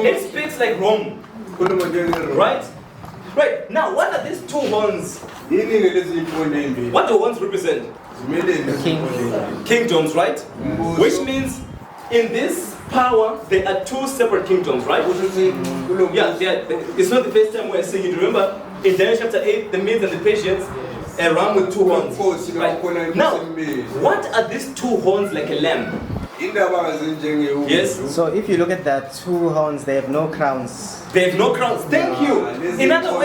it speaks like Rome. Right? Right. Now, what are these 2 horns? What do horns represent? Kingdoms, right? Which means in this power, there are 2 separate kingdoms, right? Yeah, it's not the first time we're seeing it. Remember, in Daniel chapter 8, the Medes and the Persians, a ram with 2 horns. Right? Now, what are these 2 horns like a lamb? Yes. So if you look at the 2 horns, they have no crowns. They have no crowns. Thank you. In other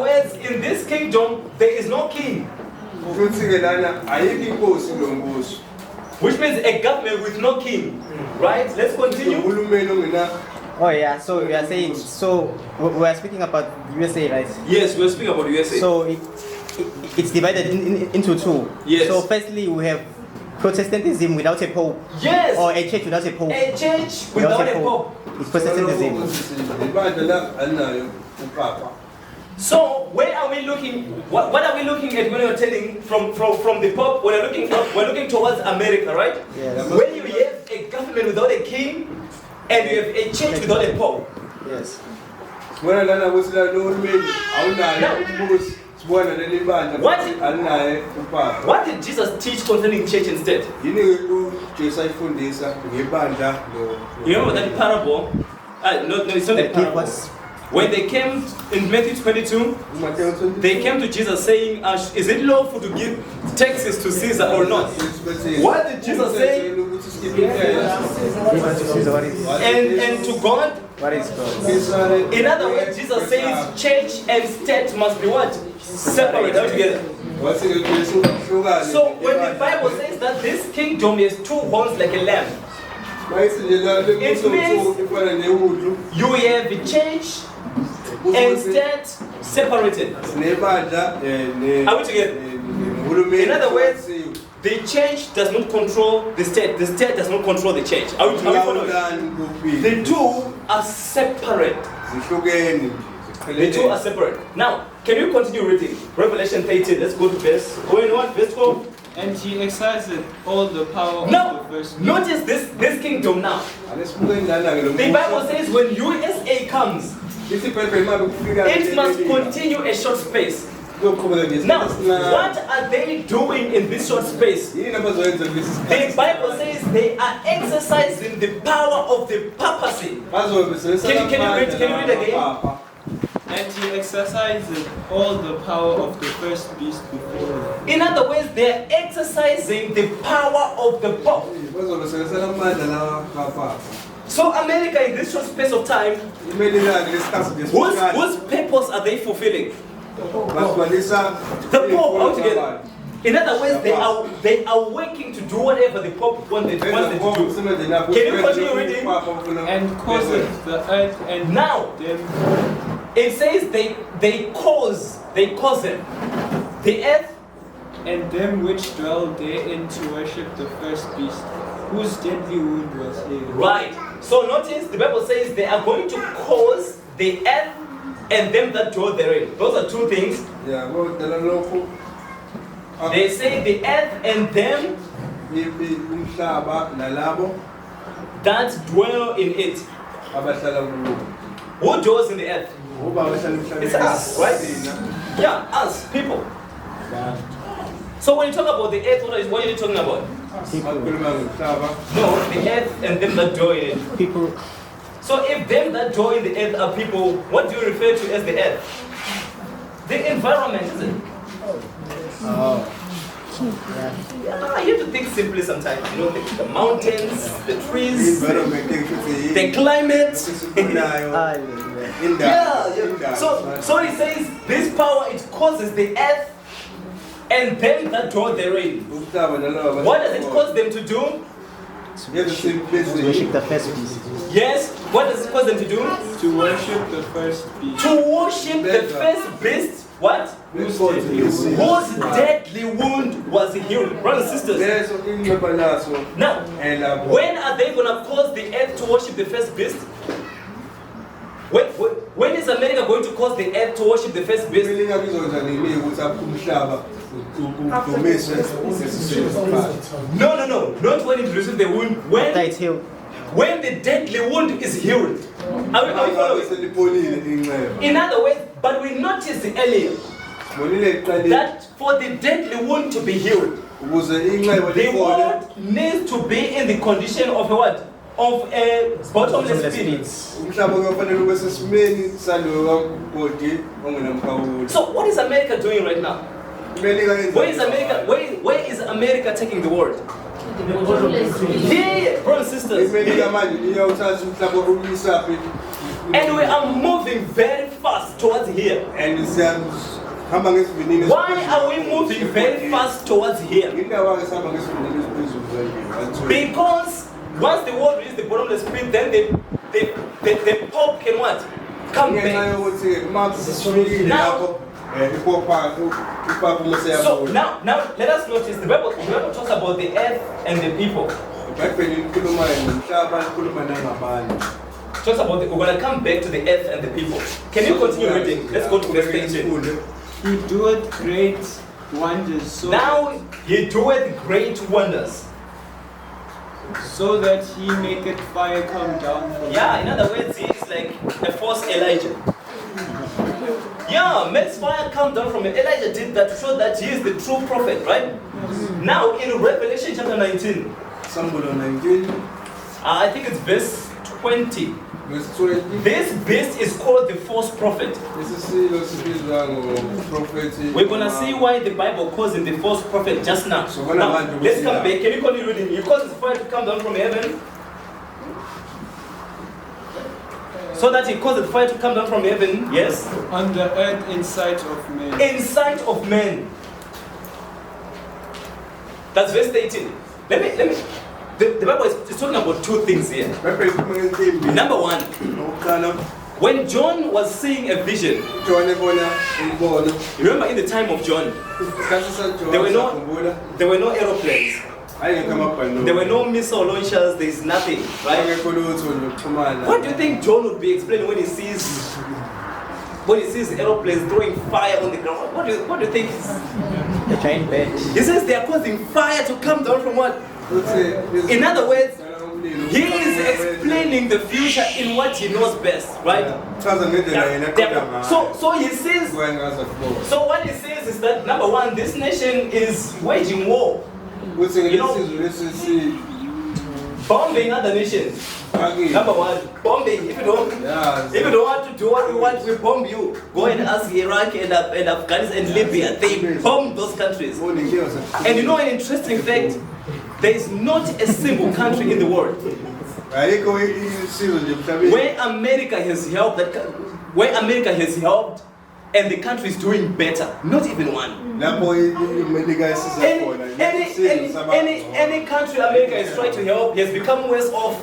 words, in this kingdom, there is no king. Which means a government with no king. Right? Let's continue. Oh yeah, so we are saying, so we are speaking about USA, right? Yes, we are speaking about USA. So it's divided into 2. Yes. So firstly we have Protestantism without a pope. Yes. Or a church without a pope. A church without a pope. It's Protestantism. So where are we looking? What are we looking at when we're telling from the Pope? We're looking towards America, right? Yes. When you have a government without a king and you have a church without a Pope. Yes. What did Jesus teach concerning church instead? You remember that parable? No, it's not the parable. When they came in Matthew 22, they came to Jesus saying, is it lawful to give taxes to Caesar or not? What did Jesus say? And to God? What is God? In other words, Jesus says church and state must be what? Separate together. So when the Bible says that this kingdom has two horns like a lamb, it means you have the church and state separated. Are we together? In other words, the church does not control the state does not control the church. Are we following? The two are separate. The two are separate. Now, can you continue reading? Revelation 13, let's go to verse 12. And he exercised all the power Now, of the first. notice this kingdom now. The Bible says when USA comes, it must continue a short space. Now, what are they doing in this short space? The Bible says they are exercising the power of the papacy. Can you read again? And he exercised all the power of the first beast before him. In other words, they are exercising the power of the Pope. So America in this short space of time, whose purpose are they fulfilling? The Pope altogether. In other words, they are working to do whatever the Pope wanted to do. Can you continue reading? And caused the earth and now them. It says they cause them, the earth and them which dwell therein to worship the first beast, whose deadly wound was healed. Right. So notice the Bible says they are going to cause the earth and them that dwell therein. Those are two things. They say the earth and them that dwell in it. Who dwells in the earth? It's us, right? Yeah, us, people. So when you talk about the earth, what are you talking about? People. No, the earth and them that dwell in it. People. So if them that dwell in the earth are people, what do you refer to as the earth? The environment, isn't it? Oh. Yeah, you have to think simply sometimes. You know, the mountains, the trees, the climate. Yeah. So it says this power, it causes the earth and them that dwell therein. What does it cause them to do? To worship the first beast. Yes. What does it cause them to do? To worship the first beast. To worship the first beast. What? Whose deadly wound was healed. Brothers and sisters. Now, when are they going to cause the earth to worship the first beast? When is America going to cause the earth to worship the first beast? No. Not when it receives the wound. When it's healed. When the deadly wound is healed. Are we following? In other words, but we noticed earlier that for the deadly wound to be healed, the wound needs to be in the condition of a what? Of a bottomless pit. So what is America doing right now? Where is America taking the world? Yeah, brothers and sisters. And we are moving very fast towards here. Why are we moving very fast towards here? Because once the world reaches the bottomless pit, then the Pope can what? Come back. So now let us notice the Bible talks about the earth and the people. Talks about we're going to come back to the earth and the people. Can you continue reading? Let's go to verse 13. He doeth great wonders. He doeth great wonders. So that he maketh fire come down from in other words, he's like a false Elijah. Yeah, makes fire come down from him. Elijah did that to show that he is the true prophet, right? Now in Revelation chapter 19, I think it's verse 20. Verse 20. This beast is called the false prophet. We're gonna see why the Bible calls him the false prophet just now. Now, let's come back. Can you continue reading? He causes fire to come down from heaven. So that he caused fire to come down from heaven, yes? On the earth in sight of men. In sight of men. That's verse 18. Let me. The Bible is talking about two things here. Number one, when John was seeing a vision, remember in the time of John, there were no aeroplanes. There were no missile launchers, there is nothing, right? What do you think John would be explaining when he sees aeroplanes throwing fire on the ground? What do you think? The giant bird. He says they are causing fire to come down from what? In other words, he is explaining the future in what he knows best, right? So he says, so what he says is that number one, this nation is waging war. You know, bombing other nations. Number one, bombing. If you don't want to do what we want, we bomb you. Go and ask Iraq and Afghanistan and Libya. They bomb those countries. And you know an interesting fact? There is not a single country in the world where America has helped and the country is doing better. Not even one. Any country America is trying to help has become worse off.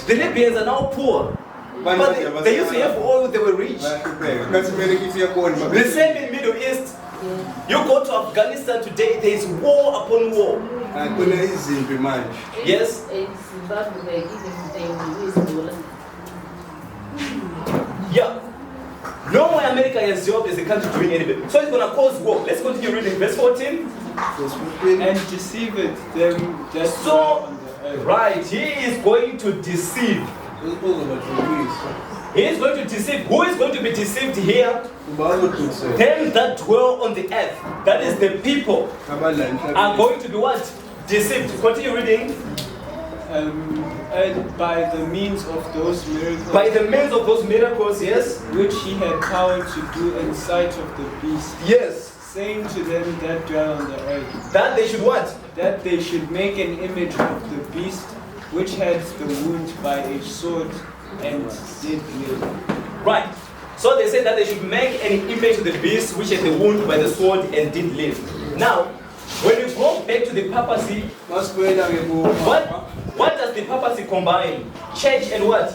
The Libyans are now poor. But they used to have oil, they were rich. The same in Middle East. You go to Afghanistan today, there is war upon war. Yes? Yeah. Nowhere America has helped as a country doing anything. So it's going to cause war. Let's continue reading verse 14. And deceiveth them that so, right, he is going to deceive. He is going to deceive. Who is going to be deceived here? Them that dwell on the earth. That is the people. Are going to be what? Deceived. Continue reading. And by the means of those miracles. By the means of those miracles, yes. Which he had power to do in sight of the beast. Yes. Saying to them that dwell on the earth. That they should what? That they should make an image of the beast which had the wound by a sword and did live. Right. So they said that they should make an image of the beast which had the wound by the sword and did live. Now, when you go back to the papacy, what does the papacy combine? Church and what?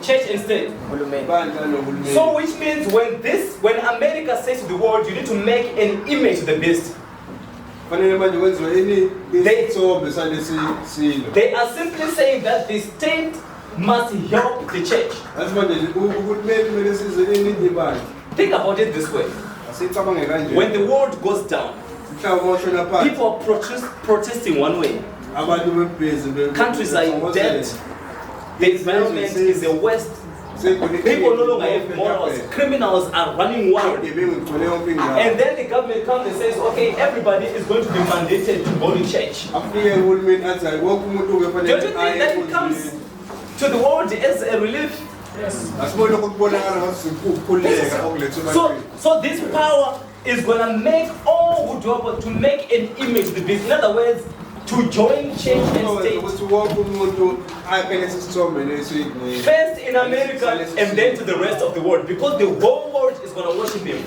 Church and state. So which means when America says to the world, you need to make an image of the beast. They are simply saying that the state must help the church. Think about it this way. When the world goes down, people are protesting one way. Countries are in debt. The environment is the worst. People no longer have morals. Criminals are running wild. And then the government comes and says, okay, everybody is going to be mandated to go to church. Don't you think that it comes to the world as a relief? Yes. So this power is going to make all who do it to make an image of the beast. In other words, to join church and state. First in America and then to the rest of the world, because the whole world is going to worship him.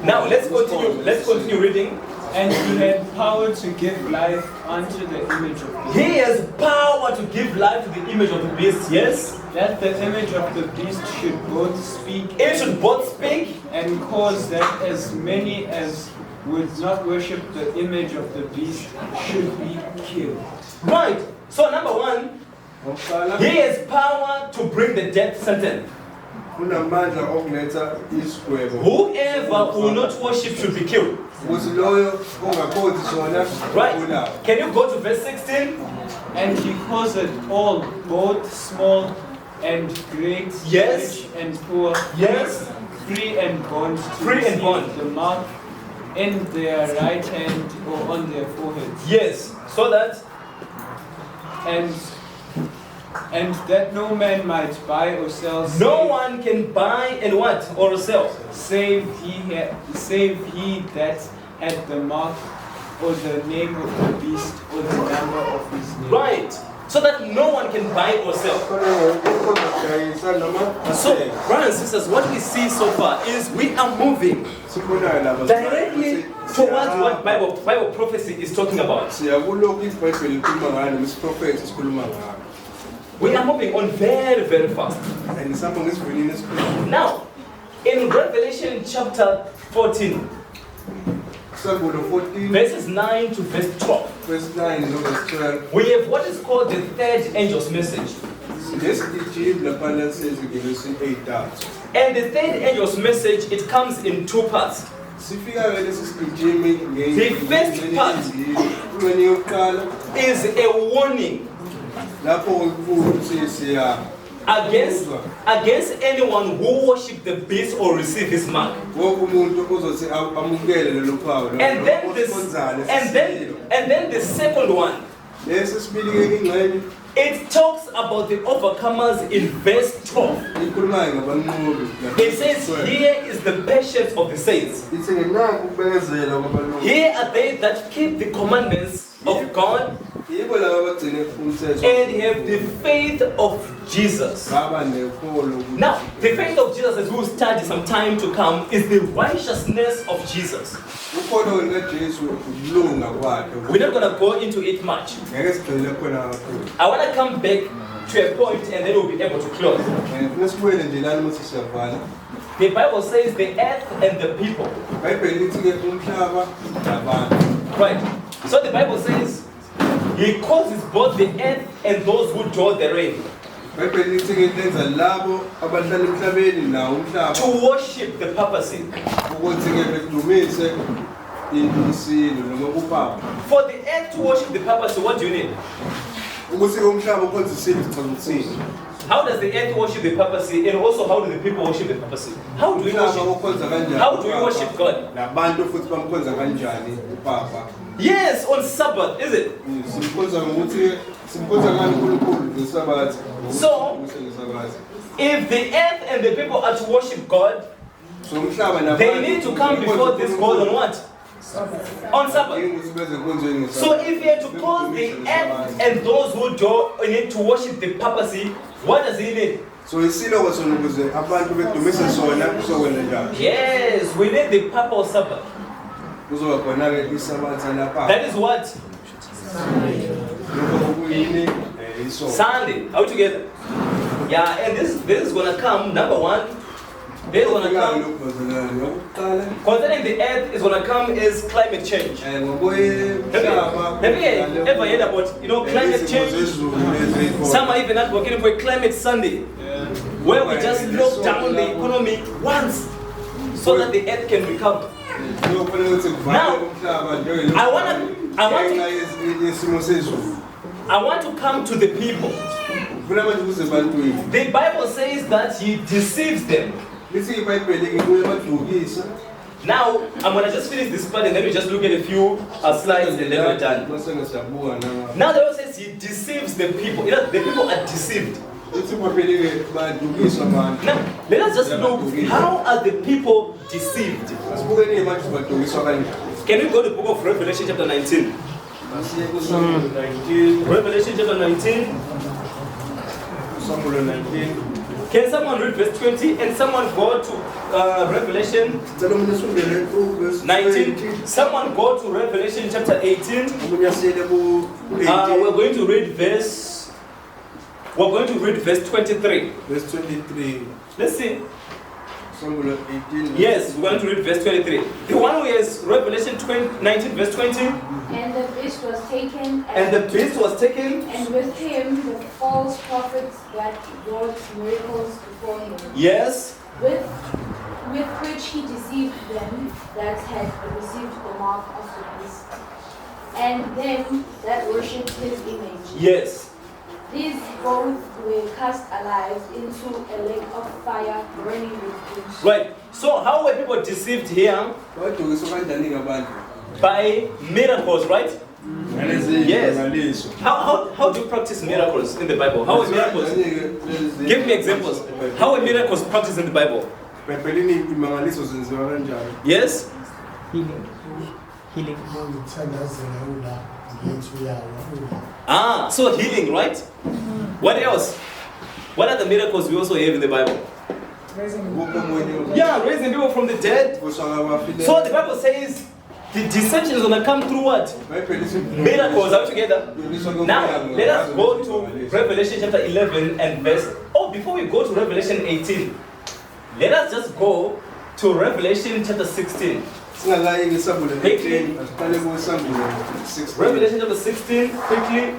Now let's continue reading. And he had power to give life unto the image of the beast. He has power to give life to the image of the beast, yes? That the image of the beast should both speak. It should both speak. And cause that as many as would not worship the image of the beast should be killed. Right. So number one, he has power to bring the death sentence. Whoever will not worship should be killed. Right. Can you go to verse 16? And he caused all, both small and great, yes, rich and poor, yes, free and bond, free and bond, the mark in their right hand or on their foreheads. Yes, so that and that no man might buy or sell. No one can buy and what? Or sell. Save he that had the mark or the name of the beast or the number of his name. Right. So that no one can buy or sell. So, brothers and sisters, what we see so far is we are moving directly towards what Bible prophecy is talking about. We are moving on very, very fast. Now, in Revelation chapter 14, verses 9 to verse 12, we have what is called the third angel's message. And the third angel's message, it comes in two parts. The first part is a warning against anyone who worship the beast or receive his mark. And then the second one, it talks about the overcomers in verse 12. It says, here is the patience of the saints. Here are they that keep the commandments of God and have the faith of Jesus. Now, the faith of Jesus, as we will study some time to come, is the righteousness of Jesus. We're not going to go into it much. I want to come back to a point and then we'll be able to close. The Bible says the earth and the people. Right. So the Bible says He causes both the earth and those who draw the rain to worship the papacy. For the earth to worship the papacy, what do you need? How does the earth worship the papacy, and also how do the people worship the papacy? How do we worship God? Yes, on Sabbath, is it? So, if the earth and the people are to worship God, they need to come before this God on what? On Sabbath. So if you are to cause the earth and those who need to worship the papacy, what does he need? Yes, we need the papal Sabbath. That is what? Sunday. Are we together? Yeah, and this is gonna come, number one. This is gonna come. Concerning the earth is gonna come is climate change. Have you ever heard about climate change? Some are even advocating for a climate Sunday, where we just lock down the economy once so that the earth can recover. Now, I want to come to the people. The Bible says that he deceives them. Now, I'm going to just finish this part and then we just look at a few slides and then we're done. Now the Bible says he deceives the people. The people are deceived. Now, let us just look, how are the people deceived? Can we go to the book of Revelation chapter 19? Revelation chapter 19. Can someone read verse 20 and someone go to Revelation 19? Someone go to Revelation chapter 18. We're going to read verse 23. Verse 23. Let's see. Yes, we're going to read verse 23. The one who is Revelation 19 verse 20. And the beast was taken. And the beast was taken. And with him the false prophets that wrought miracles before him. Yes. With which he deceived them that had received the mark of the beast, and them that worshipped his image. Yes. These both were cast alive into a lake of fire burning with brimstone. Right. So how were people deceived here? By miracles, right? Yes. How do you practice miracles in the Bible? How are miracles? Give me examples. How are miracles practiced in the Bible? Yes? Healing. Ah, so healing, right? What else? What are the miracles we also have in the Bible? Yeah, raising people from the dead. So the Bible says the deception is going to come through what? Miracles. Are we together? Now, let us go to Revelation chapter 11 and verse... Oh, before we go to Revelation 18, let us just go to Revelation chapter 16. Quickly. Revelation chapter 16, quickly.